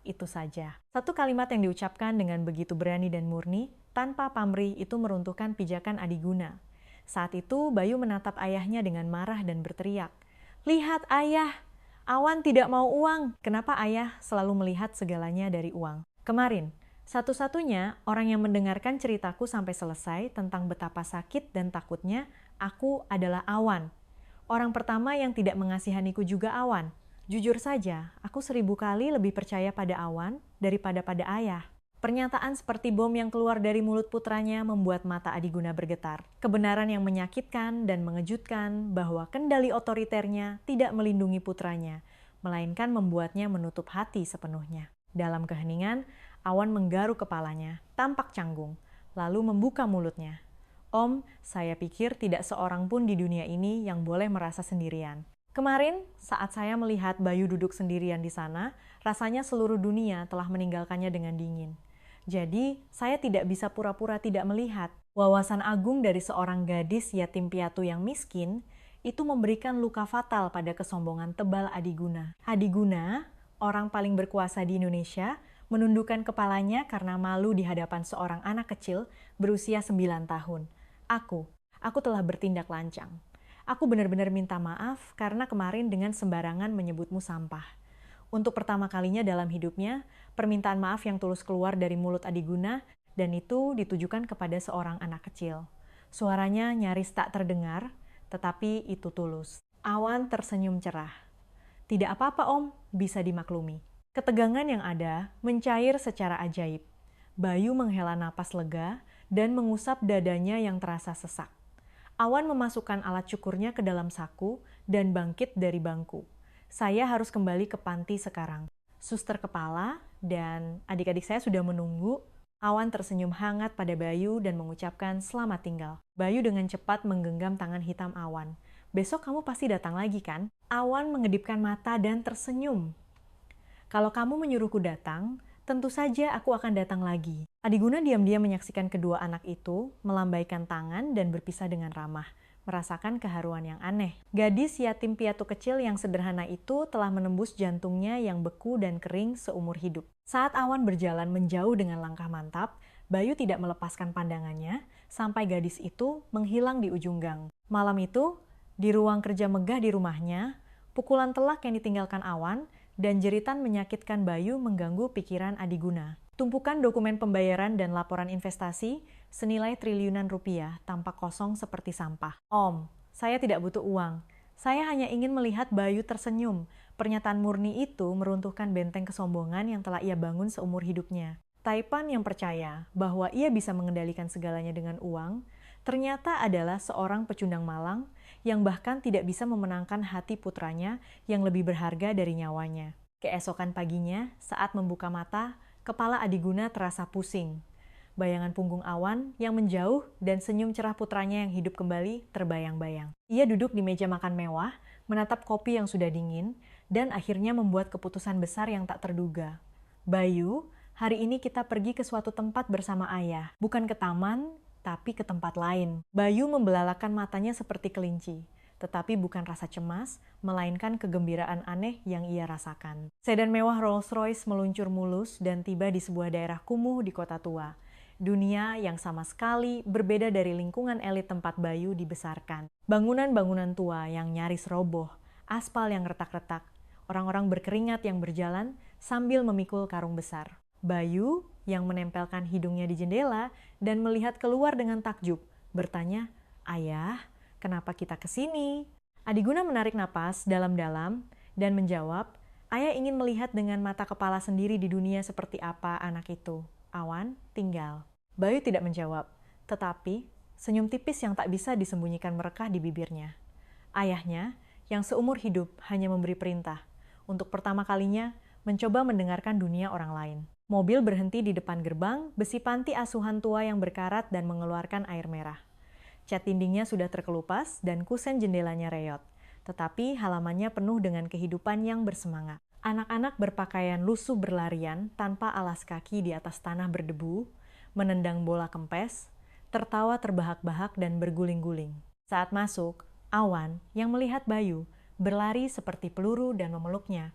Itu saja. Satu kalimat yang diucapkan dengan begitu berani dan murni, tanpa pamrih itu meruntuhkan pijakan Adiguna. Saat itu Bayu menatap ayahnya dengan marah dan berteriak, "Lihat ayah, Awan tidak mau uang." Kenapa ayah selalu melihat segalanya dari uang? Kemarin, satu-satunya orang yang mendengarkan ceritaku sampai selesai tentang betapa sakit dan takutnya aku adalah Awan. Orang pertama yang tidak mengasihaniku juga Awan. Jujur saja, aku 1000 kali lebih percaya pada Awan daripada pada ayah. Pernyataan seperti bom yang keluar dari mulut putranya membuat mata Adiguna bergetar. Kebenaran yang menyakitkan dan mengejutkan bahwa kendali otoriternya tidak melindungi putranya, melainkan membuatnya menutup hati sepenuhnya. Dalam keheningan, Awan menggaruk kepalanya, tampak canggung, lalu membuka mulutnya. Om, saya pikir tidak seorang pun di dunia ini yang boleh merasa sendirian. Kemarin, saat saya melihat Bayu duduk sendirian di sana, rasanya seluruh dunia telah meninggalkannya dengan dingin. Jadi, saya tidak bisa pura-pura tidak melihat. Wawasan agung dari seorang gadis yatim piatu yang miskin, itu memberikan luka fatal pada kesombongan tebal Adiguna. Adiguna, orang paling berkuasa di Indonesia, menundukkan kepalanya karena malu di hadapan seorang anak kecil berusia 9 tahun. Aku telah bertindak lancang. Aku benar-benar minta maaf karena kemarin dengan sembarangan menyebutmu sampah. Untuk pertama kalinya dalam hidupnya, permintaan maaf yang tulus keluar dari mulut Adiguna dan itu ditujukan kepada seorang anak kecil. Suaranya nyaris tak terdengar, tetapi itu tulus. Awan tersenyum cerah. Tidak apa-apa Om, bisa dimaklumi. Ketegangan yang ada mencair secara ajaib. Bayu menghela napas lega dan mengusap dadanya yang terasa sesak. Awan memasukkan alat cukurnya ke dalam saku dan bangkit dari bangku. Saya harus kembali ke panti sekarang. Suster kepala dan adik-adik saya sudah menunggu. Awan tersenyum hangat pada Bayu dan mengucapkan selamat tinggal. Bayu dengan cepat menggenggam tangan hitam Awan. Besok kamu pasti datang lagi kan? Awan mengedipkan mata dan tersenyum. Kalau kamu menyuruhku datang, tentu saja aku akan datang lagi. Adiguna diam-diam menyaksikan kedua anak itu, melambaikan tangan dan berpisah dengan ramah, merasakan keharuan yang aneh. Gadis yatim piatu kecil yang sederhana itu telah menembus jantungnya yang beku dan kering seumur hidup. Saat Awan berjalan menjauh dengan langkah mantap, Bayu tidak melepaskan pandangannya sampai gadis itu menghilang di ujung gang. Malam itu, di ruang kerja megah di rumahnya, pukulan telak yang ditinggalkan Awan dan jeritan menyakitkan Bayu mengganggu pikiran Adiguna. Tumpukan dokumen pembayaran dan laporan investasi senilai triliunan rupiah tampak kosong seperti sampah. Om, saya tidak butuh uang. Saya hanya ingin melihat Bayu tersenyum. Pernyataan murni itu meruntuhkan benteng kesombongan yang telah ia bangun seumur hidupnya. Taipan yang percaya bahwa ia bisa mengendalikan segalanya dengan uang, ternyata adalah seorang pecundang malang yang bahkan tidak bisa memenangkan hati putranya yang lebih berharga dari nyawanya. Keesokan paginya, saat membuka mata, kepala Adiguna terasa pusing. Bayangan punggung Awan yang menjauh dan senyum cerah putranya yang hidup kembali terbayang-bayang. Ia duduk di meja makan mewah, menatap kopi yang sudah dingin, dan akhirnya membuat keputusan besar yang tak terduga. Bayu, hari ini kita pergi ke suatu tempat bersama ayah. Bukan ke taman, tapi ke tempat lain. Bayu membelalakan matanya seperti kelinci, tetapi bukan rasa cemas, melainkan kegembiraan aneh yang ia rasakan. Sedan mewah Rolls-Royce meluncur mulus dan tiba di sebuah daerah kumuh di kota tua. Dunia yang sama sekali berbeda dari lingkungan elit tempat Bayu dibesarkan. Bangunan-bangunan tua yang nyaris roboh, aspal yang retak-retak, orang-orang berkeringat yang berjalan sambil memikul karung besar. Bayu yang menempelkan hidungnya di jendela dan melihat keluar dengan takjub, bertanya, "Ayah, kenapa kita ke sini?" Adiguna menarik napas dalam-dalam dan menjawab, "Ayah ingin melihat dengan mata kepala sendiri di dunia seperti apa anak itu." Awan tinggal. Bayu tidak menjawab, tetapi senyum tipis yang tak bisa disembunyikan merekah di bibirnya. Ayahnya, yang seumur hidup hanya memberi perintah, untuk pertama kalinya mencoba mendengarkan dunia orang lain. Mobil berhenti di depan gerbang, besi panti asuhan tua yang berkarat dan mengeluarkan air merah. Cat dindingnya sudah terkelupas dan kusen jendelanya reot, tetapi halamannya penuh dengan kehidupan yang bersemangat. Anak-anak berpakaian lusuh berlarian tanpa alas kaki di atas tanah berdebu, menendang bola kempes, tertawa terbahak-bahak dan berguling-guling. Saat masuk, Awan yang melihat Bayu berlari seperti peluru dan memeluknya.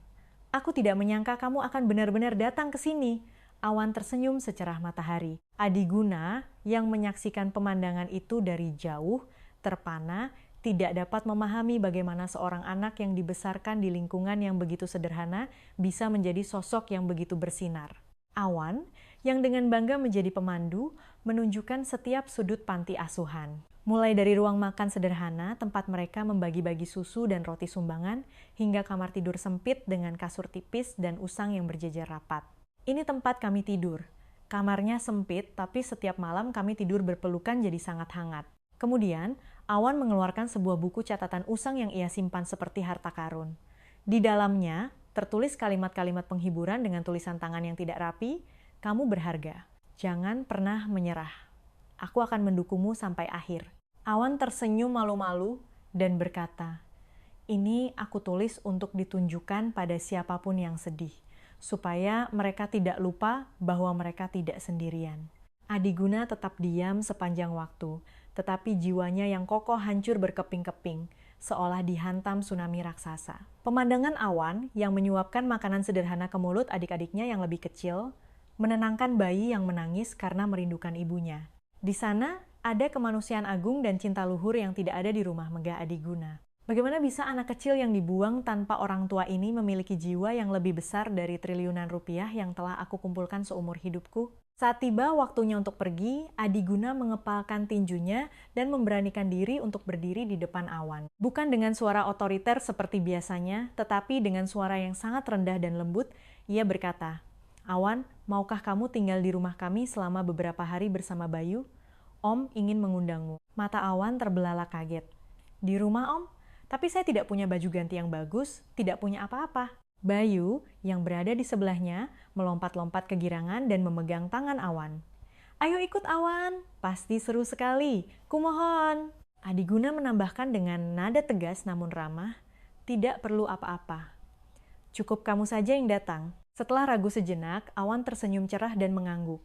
"Aku tidak menyangka kamu akan benar-benar datang ke sini." Awan tersenyum secerah matahari. Adiguna yang menyaksikan pemandangan itu dari jauh, terpana, tidak dapat memahami bagaimana seorang anak yang dibesarkan di lingkungan yang begitu sederhana bisa menjadi sosok yang begitu bersinar. Awan yang dengan bangga menjadi pemandu menunjukkan setiap sudut panti asuhan. Mulai dari ruang makan sederhana, tempat mereka membagi-bagi susu dan roti sumbangan, hingga kamar tidur sempit dengan kasur tipis dan usang yang berjejer rapat. "Ini tempat kami tidur. Kamarnya sempit, tapi setiap malam kami tidur berpelukan jadi sangat hangat." Kemudian, Awan mengeluarkan sebuah buku catatan usang yang ia simpan seperti harta karun. Di dalamnya, tertulis kalimat-kalimat penghiburan dengan tulisan tangan yang tidak rapi, "Kamu berharga. Jangan pernah menyerah." Aku akan mendukungmu sampai akhir. Awan tersenyum malu-malu dan berkata, ini aku tulis untuk ditunjukkan pada siapapun yang sedih, supaya mereka tidak lupa bahwa mereka tidak sendirian. Adiguna tetap diam sepanjang waktu, tetapi jiwanya yang kokoh hancur berkeping-keping, seolah dihantam tsunami raksasa. Pemandangan Awan yang menyuapkan makanan sederhana ke mulut adik-adiknya yang lebih kecil, menenangkan bayi yang menangis karena merindukan ibunya. Di sana, ada kemanusiaan agung dan cinta luhur yang tidak ada di rumah megah Adiguna. Bagaimana bisa anak kecil yang dibuang tanpa orang tua ini memiliki jiwa yang lebih besar dari triliunan rupiah yang telah aku kumpulkan seumur hidupku? Saat tiba waktunya untuk pergi, Adiguna mengepalkan tinjunya dan memberanikan diri untuk berdiri di depan Awan. Bukan dengan suara otoriter seperti biasanya, tetapi dengan suara yang sangat rendah dan lembut, ia berkata, Awan, maukah kamu tinggal di rumah kami selama beberapa hari bersama Bayu? Om ingin mengundangmu. Mata Awan terbelalak kaget. Di rumah, Om? Tapi saya tidak punya baju ganti yang bagus, tidak punya apa-apa. Bayu, yang berada di sebelahnya, melompat-lompat kegirangan dan memegang tangan Awan. Ayo ikut Awan, pasti seru sekali, kumohon. Adiguna menambahkan dengan nada tegas namun ramah, tidak perlu apa-apa. Cukup kamu saja yang datang. Setelah ragu sejenak, Awan tersenyum cerah dan mengangguk.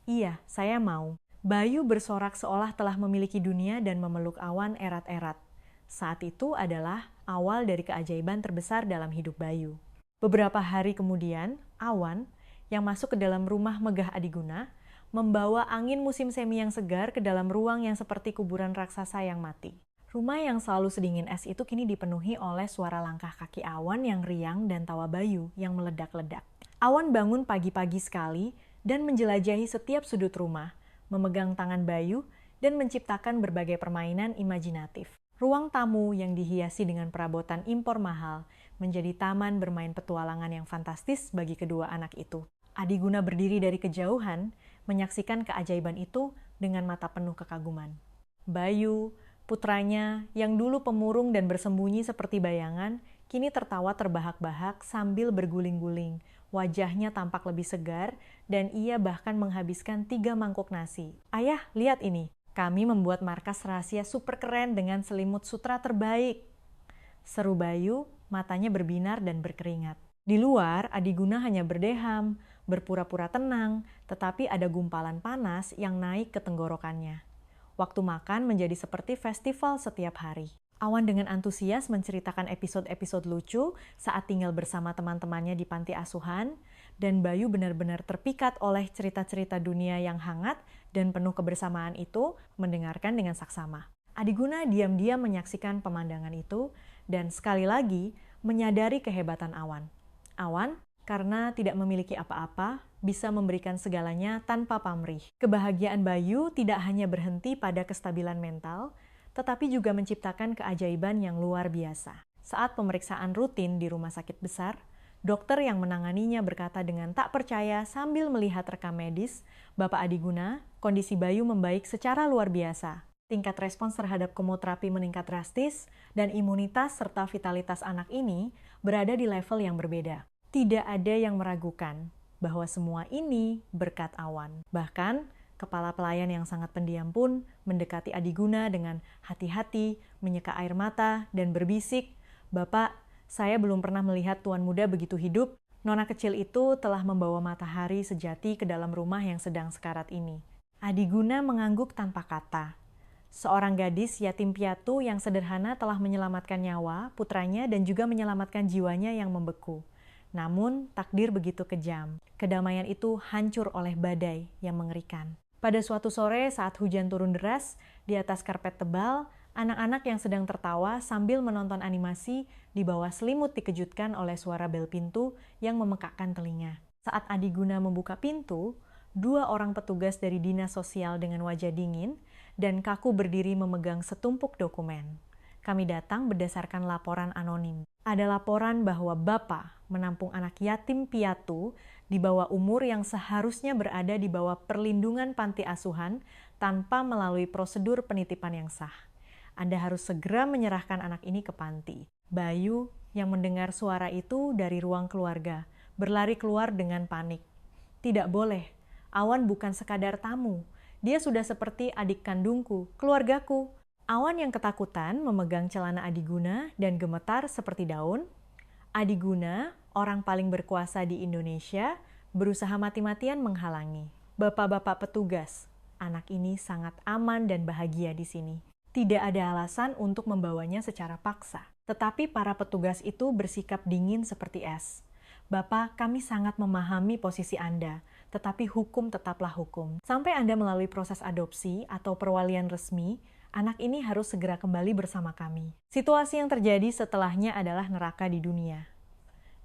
Iya, saya mau. Bayu bersorak seolah telah memiliki dunia dan memeluk Awan erat-erat. Saat itu adalah awal dari keajaiban terbesar dalam hidup Bayu. Beberapa hari kemudian, Awan yang masuk ke dalam rumah megah Adiguna membawa angin musim semi yang segar ke dalam ruang yang seperti kuburan raksasa yang mati. Rumah yang selalu sedingin es itu kini dipenuhi oleh suara langkah kaki Awan yang riang dan tawa Bayu yang meledak-ledak. Awan bangun pagi-pagi sekali dan menjelajahi setiap sudut rumah, memegang tangan Bayu dan menciptakan berbagai permainan imajinatif. Ruang tamu yang dihiasi dengan perabotan impor mahal menjadi taman bermain petualangan yang fantastis bagi kedua anak itu. Adiguna berdiri dari kejauhan, menyaksikan keajaiban itu dengan mata penuh kekaguman. Bayu, putranya, yang dulu pemurung dan bersembunyi seperti bayangan, kini tertawa terbahak-bahak sambil berguling-guling. Wajahnya tampak lebih segar, dan ia bahkan menghabiskan 3 mangkuk nasi. Ayah, lihat ini. Kami membuat markas rahasia super keren dengan selimut sutra terbaik. Seru Bayu, matanya berbinar dan berkeringat. Di luar, Adiguna hanya berdeham, berpura-pura tenang, tetapi ada gumpalan panas yang naik ke tenggorokannya. Waktu makan menjadi seperti festival setiap hari. Awan dengan antusias menceritakan episode-episode lucu saat tinggal bersama teman-temannya di panti asuhan, dan Bayu benar-benar terpikat oleh cerita-cerita dunia yang hangat dan penuh kebersamaan itu mendengarkan dengan saksama. Adiguna diam-diam menyaksikan pemandangan itu dan sekali lagi menyadari kehebatan Awan. Awan, karena tidak memiliki apa-apa, bisa memberikan segalanya tanpa pamrih. Kebahagiaan Bayu tidak hanya berhenti pada kestabilan mental, tetapi juga menciptakan keajaiban yang luar biasa. Saat pemeriksaan rutin di rumah sakit besar, dokter yang menanganinya berkata dengan tak percaya sambil melihat rekam medis, Bapak Adiguna, kondisi Bayu membaik secara luar biasa. Tingkat respons terhadap kemoterapi meningkat drastis, dan imunitas serta vitalitas anak ini berada di level yang berbeda. Tidak ada yang meragukan bahwa semua ini berkat Awan. Bahkan, kepala pelayan yang sangat pendiam pun mendekati Adiguna dengan hati-hati, menyeka air mata, dan berbisik, Bapak, saya belum pernah melihat tuan muda begitu hidup. Nona kecil itu telah membawa matahari sejati ke dalam rumah yang sedang sekarat ini. Adiguna mengangguk tanpa kata. Seorang gadis yatim piatu yang sederhana telah menyelamatkan nyawa putranya dan juga menyelamatkan jiwanya yang membeku. Namun, takdir begitu kejam. Kedamaian itu hancur oleh badai yang mengerikan. Pada suatu sore saat hujan turun deras, di atas karpet tebal, anak-anak yang sedang tertawa sambil menonton animasi di bawah selimut dikejutkan oleh suara bel pintu yang memekakkan telinga. Saat Adiguna membuka pintu, 2 orang petugas dari dinas sosial dengan wajah dingin dan kaku berdiri memegang setumpuk dokumen. Kami datang berdasarkan laporan anonim. Ada laporan bahwa Bapak menampung anak yatim piatu di bawah umur yang seharusnya berada di bawah perlindungan panti asuhan tanpa melalui prosedur penitipan yang sah. Anda harus segera menyerahkan anak ini ke panti. Bayu yang mendengar suara itu dari ruang keluarga, berlari keluar dengan panik. Tidak boleh, Awan bukan sekadar tamu. Dia sudah seperti adik kandungku, keluargaku. Awan yang ketakutan memegang celana Adiguna dan gemetar seperti daun. Adiguna, orang paling berkuasa di Indonesia, berusaha mati-matian menghalangi. Bapak-bapak petugas, anak ini sangat aman dan bahagia di sini. Tidak ada alasan untuk membawanya secara paksa. Tetapi para petugas itu bersikap dingin seperti es. Bapak, kami sangat memahami posisi Anda, tetapi hukum tetaplah hukum. Sampai Anda melalui proses adopsi atau perwalian resmi, anak ini harus segera kembali bersama kami. Situasi yang terjadi setelahnya adalah neraka di dunia.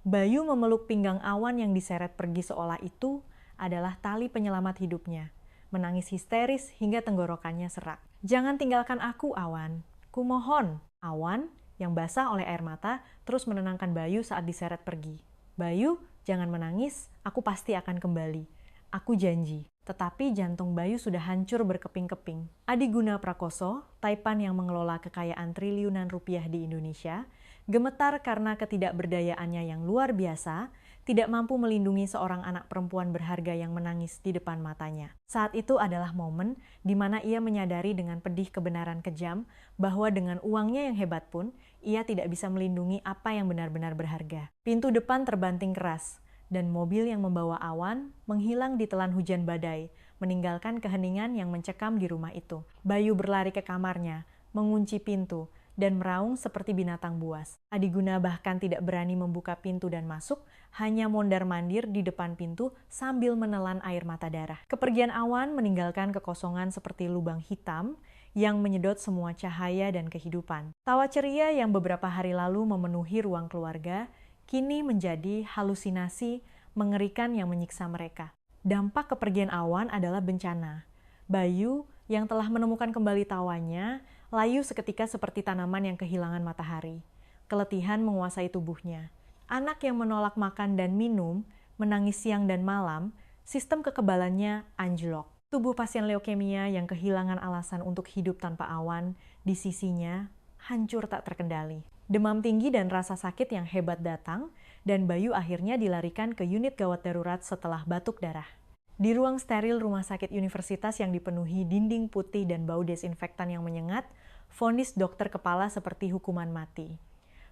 Bayu memeluk pinggang Awan yang diseret pergi seolah itu adalah tali penyelamat hidupnya. Menangis histeris hingga tenggorokannya serak. Jangan tinggalkan aku, Awan. Kumohon. Awan, yang basah oleh air mata, terus menenangkan Bayu saat diseret pergi. Bayu, jangan menangis, aku pasti akan kembali. Aku janji. Tetapi jantung Bayu sudah hancur berkeping-keping. Adiguna Prakoso, Taipan yang mengelola kekayaan triliunan rupiah di Indonesia, gemetar karena ketidakberdayaannya yang luar biasa, tidak mampu melindungi seorang anak perempuan berharga yang menangis di depan matanya. Saat itu adalah momen di mana ia menyadari dengan pedih kebenaran kejam bahwa dengan uangnya yang hebat pun, ia tidak bisa melindungi apa yang benar-benar berharga. Pintu depan terbanting keras, dan mobil yang membawa Awan menghilang di telan hujan badai, meninggalkan keheningan yang mencekam di rumah itu. Bayu berlari ke kamarnya, mengunci pintu, dan meraung seperti binatang buas. Adiguna bahkan tidak berani membuka pintu dan masuk, hanya mondar-mandir di depan pintu sambil menelan air mata darah. Kepergian Awan meninggalkan kekosongan seperti lubang hitam yang menyedot semua cahaya dan kehidupan. Tawa ceria yang beberapa hari lalu memenuhi ruang keluarga, kini menjadi halusinasi mengerikan yang menyiksa mereka. Dampak kepergian Awan adalah bencana. Bayu yang telah menemukan kembali tawanya, layu seketika seperti tanaman yang kehilangan matahari. Keletihan menguasai tubuhnya. Anak yang menolak makan dan minum, menangis siang dan malam, sistem kekebalannya anjlok. Tubuh pasien leukemia yang kehilangan alasan untuk hidup tanpa Awan, di sisinya hancur tak terkendali. Demam tinggi dan rasa sakit yang hebat datang, dan Bayu akhirnya dilarikan ke unit gawat darurat setelah batuk darah. Di ruang steril rumah sakit universitas yang dipenuhi dinding putih dan bau desinfektan yang menyengat, vonis dokter kepala seperti hukuman mati.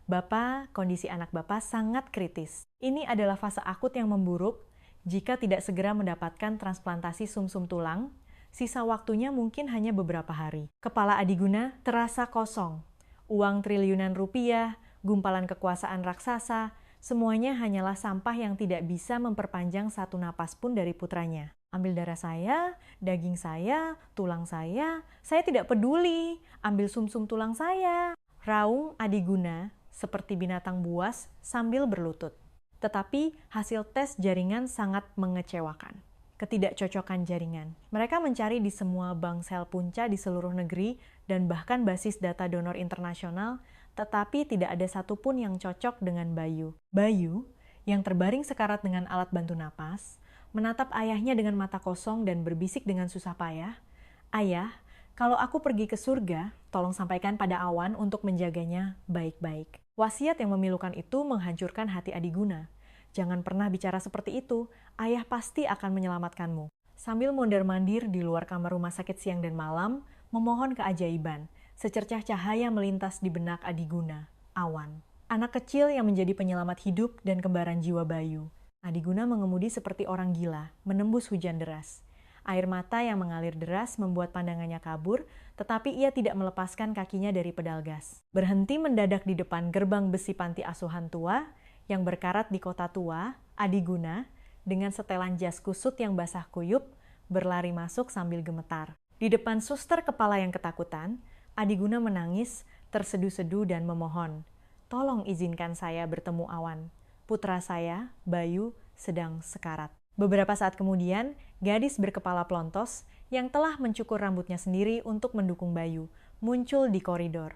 Bapak, kondisi anak Bapak sangat kritis. Ini adalah fase akut yang memburuk. Jika tidak segera mendapatkan transplantasi sumsum tulang, sisa waktunya mungkin hanya beberapa hari. Kepala Adiguna terasa kosong. Uang triliunan rupiah, gumpalan kekuasaan raksasa, semuanya hanyalah sampah yang tidak bisa memperpanjang satu napas pun dari putranya. Ambil darah saya, daging saya, tulang saya tidak peduli. Ambil sumsum tulang saya. Raung Adiguna seperti binatang buas sambil berlutut. Tetapi hasil tes jaringan sangat mengecewakan. Ketidakcocokan jaringan. Mereka mencari di semua bank sel punca di seluruh negeri dan bahkan basis data donor internasional, tetapi tidak ada satupun yang cocok dengan Bayu. Bayu, yang terbaring sekarat dengan alat bantu napas, menatap ayahnya dengan mata kosong dan berbisik dengan susah payah, "Ayah, kalau aku pergi ke surga, tolong sampaikan pada Awan untuk menjaganya baik-baik." Wasiat yang memilukan itu menghancurkan hati Adiguna. "Jangan pernah bicara seperti itu, ayah pasti akan menyelamatkanmu." Sambil mondar-mandir di luar kamar rumah sakit siang dan malam, memohon keajaiban, secercah cahaya melintas di benak Adiguna, Awan. Anak kecil yang menjadi penyelamat hidup dan kembaran jiwa Bayu. Adiguna mengemudi seperti orang gila, menembus hujan deras. Air mata yang mengalir deras membuat pandangannya kabur, tetapi ia tidak melepaskan kakinya dari pedal gas. Berhenti mendadak di depan gerbang besi panti asuhan tua yang berkarat di kota tua, Adiguna, dengan setelan jas kusut yang basah kuyup, berlari masuk sambil gemetar. Di depan suster kepala yang ketakutan, Adiguna menangis, terseduh-seduh dan memohon, "Tolong izinkan saya bertemu Awan. Putra saya, Bayu, sedang sekarat." Beberapa saat kemudian, gadis berkepala pelontos yang telah mencukur rambutnya sendiri untuk mendukung Bayu muncul di koridor.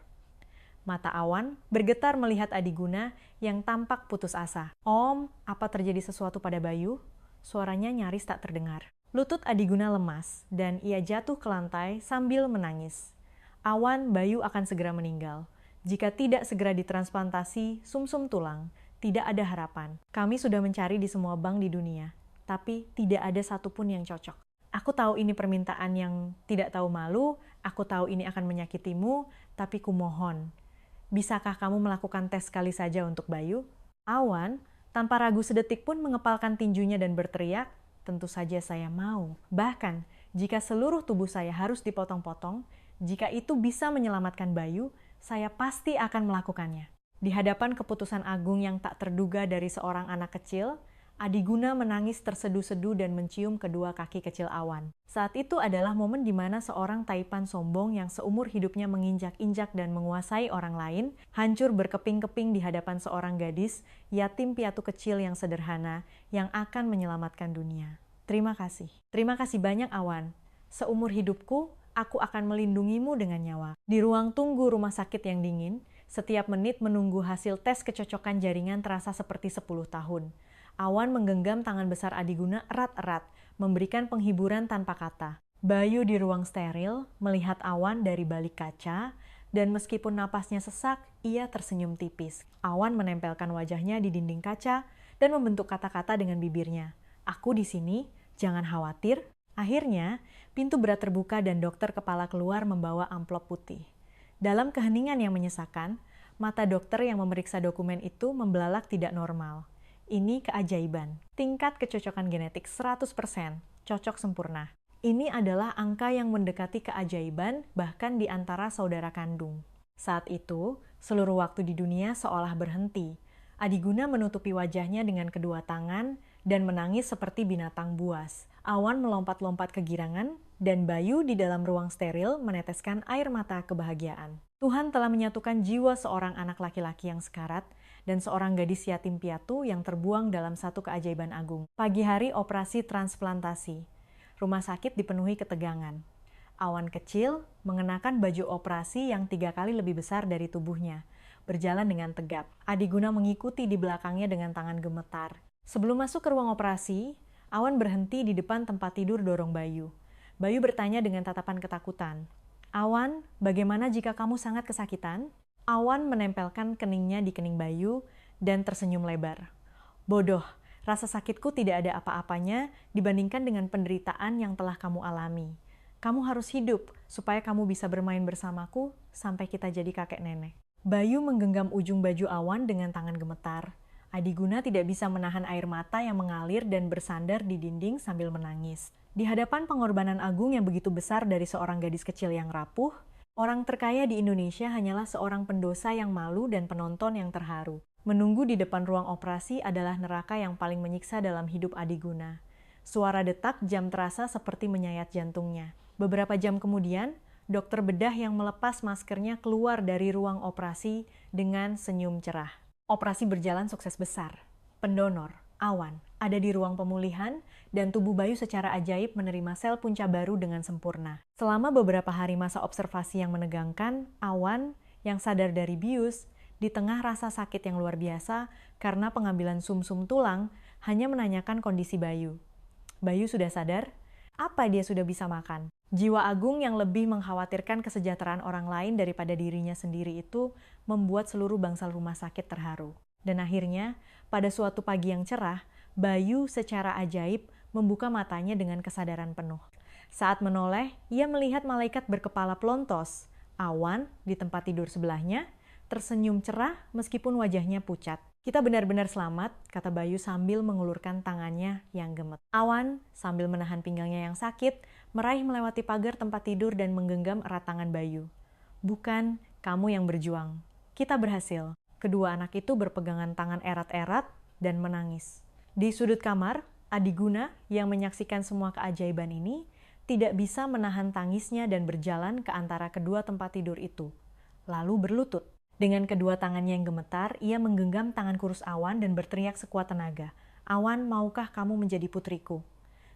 Mata Awan bergetar melihat Adiguna yang tampak putus asa. "Om, apa terjadi sesuatu pada Bayu?" Suaranya nyaris tak terdengar. Lutut Adiguna lemas dan ia jatuh ke lantai sambil menangis. Awan, Bayu akan segera meninggal. Jika tidak segera ditransplantasi sumsum tulang, tidak ada harapan. Kami sudah mencari di semua bank di dunia, tapi tidak ada satupun yang cocok. Aku tahu ini permintaan yang tidak tahu malu, aku tahu ini akan menyakitimu, tapi kumohon, bisakah kamu melakukan tes sekali saja untuk Bayu? Awan, tanpa ragu sedetik pun mengepalkan tinjunya dan berteriak, tentu saja saya mau. Bahkan, jika seluruh tubuh saya harus dipotong-potong, jika itu bisa menyelamatkan Bayu, saya pasti akan melakukannya. Di hadapan keputusan agung yang tak terduga dari seorang anak kecil, Adiguna menangis tersedu-sedu dan mencium kedua kaki kecil Awan. Saat itu adalah momen di mana seorang taipan sombong yang seumur hidupnya menginjak-injak dan menguasai orang lain, hancur berkeping-keping di hadapan seorang gadis, yatim piatu kecil yang sederhana, yang akan menyelamatkan dunia. Terima kasih. Terima kasih banyak Awan. Seumur hidupku, aku akan melindungimu dengan nyawa. Di ruang tunggu rumah sakit yang dingin, setiap menit menunggu hasil tes kecocokan jaringan terasa seperti 10 tahun. Awan menggenggam tangan besar Adiguna erat-erat, memberikan penghiburan tanpa kata. Bayu di ruang steril melihat Awan dari balik kaca, dan meskipun napasnya sesak, ia tersenyum tipis. Awan menempelkan wajahnya di dinding kaca dan membentuk kata-kata dengan bibirnya. Aku di sini, jangan khawatir. Akhirnya, pintu berat terbuka dan dokter kepala keluar membawa amplop putih. Dalam keheningan yang menyesakan, mata dokter yang memeriksa dokumen itu membelalak tidak normal. Ini keajaiban. Tingkat kecocokan genetik 100%, cocok sempurna. Ini adalah angka yang mendekati keajaiban bahkan di antara saudara kandung. Saat itu, seluruh waktu di dunia seolah berhenti. Adiguna menutupi wajahnya dengan kedua tangan dan menangis seperti binatang buas. Awan melompat-lompat kegirangan dan Bayu di dalam ruang steril meneteskan air mata kebahagiaan. Tuhan telah menyatukan jiwa seorang anak laki-laki yang sekarat dan seorang gadis yatim piatu yang terbuang dalam satu keajaiban agung. Pagi hari operasi transplantasi. Rumah sakit dipenuhi ketegangan. Awan kecil mengenakan baju operasi yang 3 kali lebih besar dari tubuhnya, berjalan dengan tegap. Adiguna mengikuti di belakangnya dengan tangan gemetar. Sebelum masuk ke ruang operasi, Awan berhenti di depan tempat tidur dorong Bayu. Bayu bertanya dengan tatapan ketakutan. Awan, bagaimana jika kamu sangat kesakitan? Awan menempelkan keningnya di kening Bayu dan tersenyum lebar. Bodoh, rasa sakitku tidak ada apa-apanya dibandingkan dengan penderitaan yang telah kamu alami. Kamu harus hidup supaya kamu bisa bermain bersamaku sampai kita jadi kakek nenek. Bayu menggenggam ujung baju Awan dengan tangan gemetar. Adiguna tidak bisa menahan air mata yang mengalir dan bersandar di dinding sambil menangis. Di hadapan pengorbanan agung yang begitu besar dari seorang gadis kecil yang rapuh, orang terkaya di Indonesia hanyalah seorang pendosa yang malu dan penonton yang terharu. Menunggu di depan ruang operasi adalah neraka yang paling menyiksa dalam hidup Adiguna. Suara detak jam terasa seperti menyayat jantungnya. Beberapa jam kemudian, dokter bedah yang melepas maskernya keluar dari ruang operasi dengan senyum cerah. Operasi berjalan sukses besar. Pendonor, Awan, ada di ruang pemulihan dan tubuh Bayu secara ajaib menerima sel punca baru dengan sempurna. Selama beberapa hari masa observasi yang menegangkan, Awan yang sadar dari bius, di tengah rasa sakit yang luar biasa karena pengambilan sum-sum tulang, hanya menanyakan kondisi Bayu. Bayu sudah sadar? Apa dia sudah bisa makan? Jiwa agung yang lebih mengkhawatirkan kesejahteraan orang lain daripada dirinya sendiri itu membuat seluruh bangsal rumah sakit terharu. Dan akhirnya, pada suatu pagi yang cerah, Bayu secara ajaib membuka matanya dengan kesadaran penuh. Saat menoleh, ia melihat malaikat berkepala pelontos. Awan, di tempat tidur sebelahnya, tersenyum cerah meskipun wajahnya pucat. Kita benar-benar selamat, kata Bayu sambil mengulurkan tangannya yang gemet. Awan, sambil menahan pinggangnya yang sakit, meraih melewati pagar tempat tidur dan menggenggam erat tangan Bayu. Bukan, kamu yang berjuang. Kita berhasil. Kedua anak itu berpegangan tangan erat-erat dan menangis. Di sudut kamar, Adiguna yang menyaksikan semua keajaiban ini tidak bisa menahan tangisnya dan berjalan ke antara kedua tempat tidur itu, lalu berlutut. Dengan kedua tangannya yang gemetar, ia menggenggam tangan kurus Awan dan berteriak sekuat tenaga. Awan, maukah kamu menjadi putriku?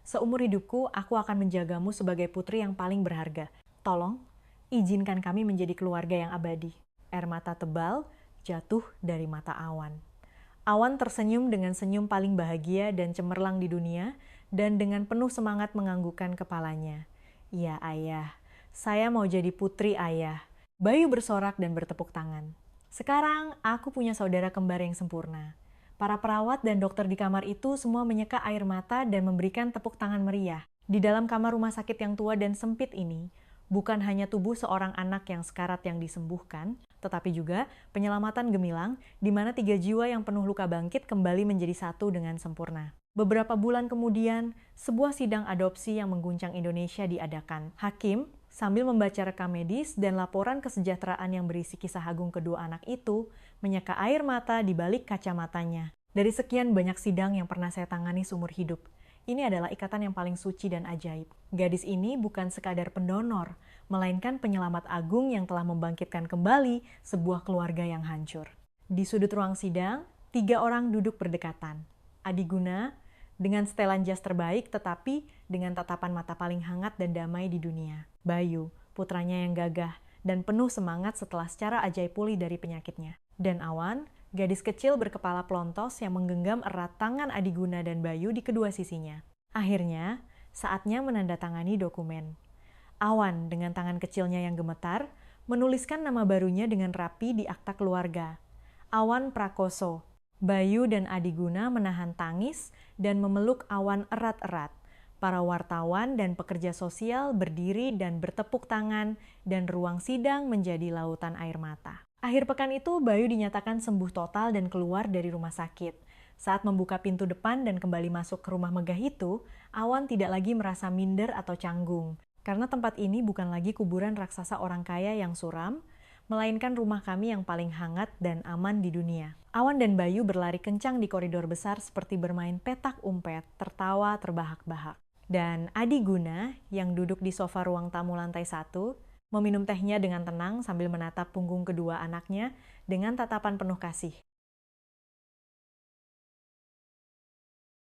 Seumur hidupku, aku akan menjagamu sebagai putri yang paling berharga. Tolong, izinkan kami menjadi keluarga yang abadi. Air mata tebal jatuh dari mata Awan. Awan tersenyum dengan senyum paling bahagia dan cemerlang di dunia, dan dengan penuh semangat menganggukkan kepalanya. Ya ayah, saya mau jadi putri ayah. Bayu bersorak dan bertepuk tangan. Sekarang aku punya saudara kembar yang sempurna. Para perawat dan dokter di kamar itu semua menyeka air mata dan memberikan tepuk tangan meriah. Di dalam kamar rumah sakit yang tua dan sempit ini, bukan hanya tubuh seorang anak yang sekarat yang disembuhkan, tetapi juga penyelamatan gemilang di mana 3 jiwa yang penuh luka bangkit kembali menjadi satu dengan sempurna. Beberapa bulan kemudian, sebuah sidang adopsi yang mengguncang Indonesia diadakan. Hakim, sambil membaca rekam medis dan laporan kesejahteraan yang berisi kisah agung kedua anak itu, menyeka air mata di balik kacamatanya. Dari sekian banyak sidang yang pernah saya tangani seumur hidup, ini adalah ikatan yang paling suci dan ajaib. Gadis ini bukan sekadar pendonor, melainkan penyelamat agung yang telah membangkitkan kembali sebuah keluarga yang hancur. Di sudut ruang sidang, 3 orang duduk berdekatan. Adiguna, dengan setelan jas terbaik tetapi dengan tatapan mata paling hangat dan damai di dunia. Bayu, putranya yang gagah dan penuh semangat setelah secara ajaib pulih dari penyakitnya. Dan Awan, gadis kecil berkepala pelontos yang menggenggam erat tangan Adiguna dan Bayu di kedua sisinya. Akhirnya, saatnya menandatangani dokumen. Awan dengan tangan kecilnya yang gemetar, menuliskan nama barunya dengan rapi di akta keluarga. Awan Prakoso. Bayu dan Adiguna menahan tangis dan memeluk Awan erat-erat. Para wartawan dan pekerja sosial berdiri dan bertepuk tangan dan ruang sidang menjadi lautan air mata. Akhir pekan itu, Bayu dinyatakan sembuh total dan keluar dari rumah sakit. Saat membuka pintu depan dan kembali masuk ke rumah megah itu, Awan tidak lagi merasa minder atau canggung. Karena tempat ini bukan lagi kuburan raksasa orang kaya yang suram, melainkan rumah kami yang paling hangat dan aman di dunia. Awan dan Bayu berlari kencang di koridor besar seperti bermain petak umpet, tertawa terbahak-bahak. Dan Adiguna, yang duduk di sofa ruang tamu lantai 1, meminum tehnya dengan tenang sambil menatap punggung kedua anaknya dengan tatapan penuh kasih.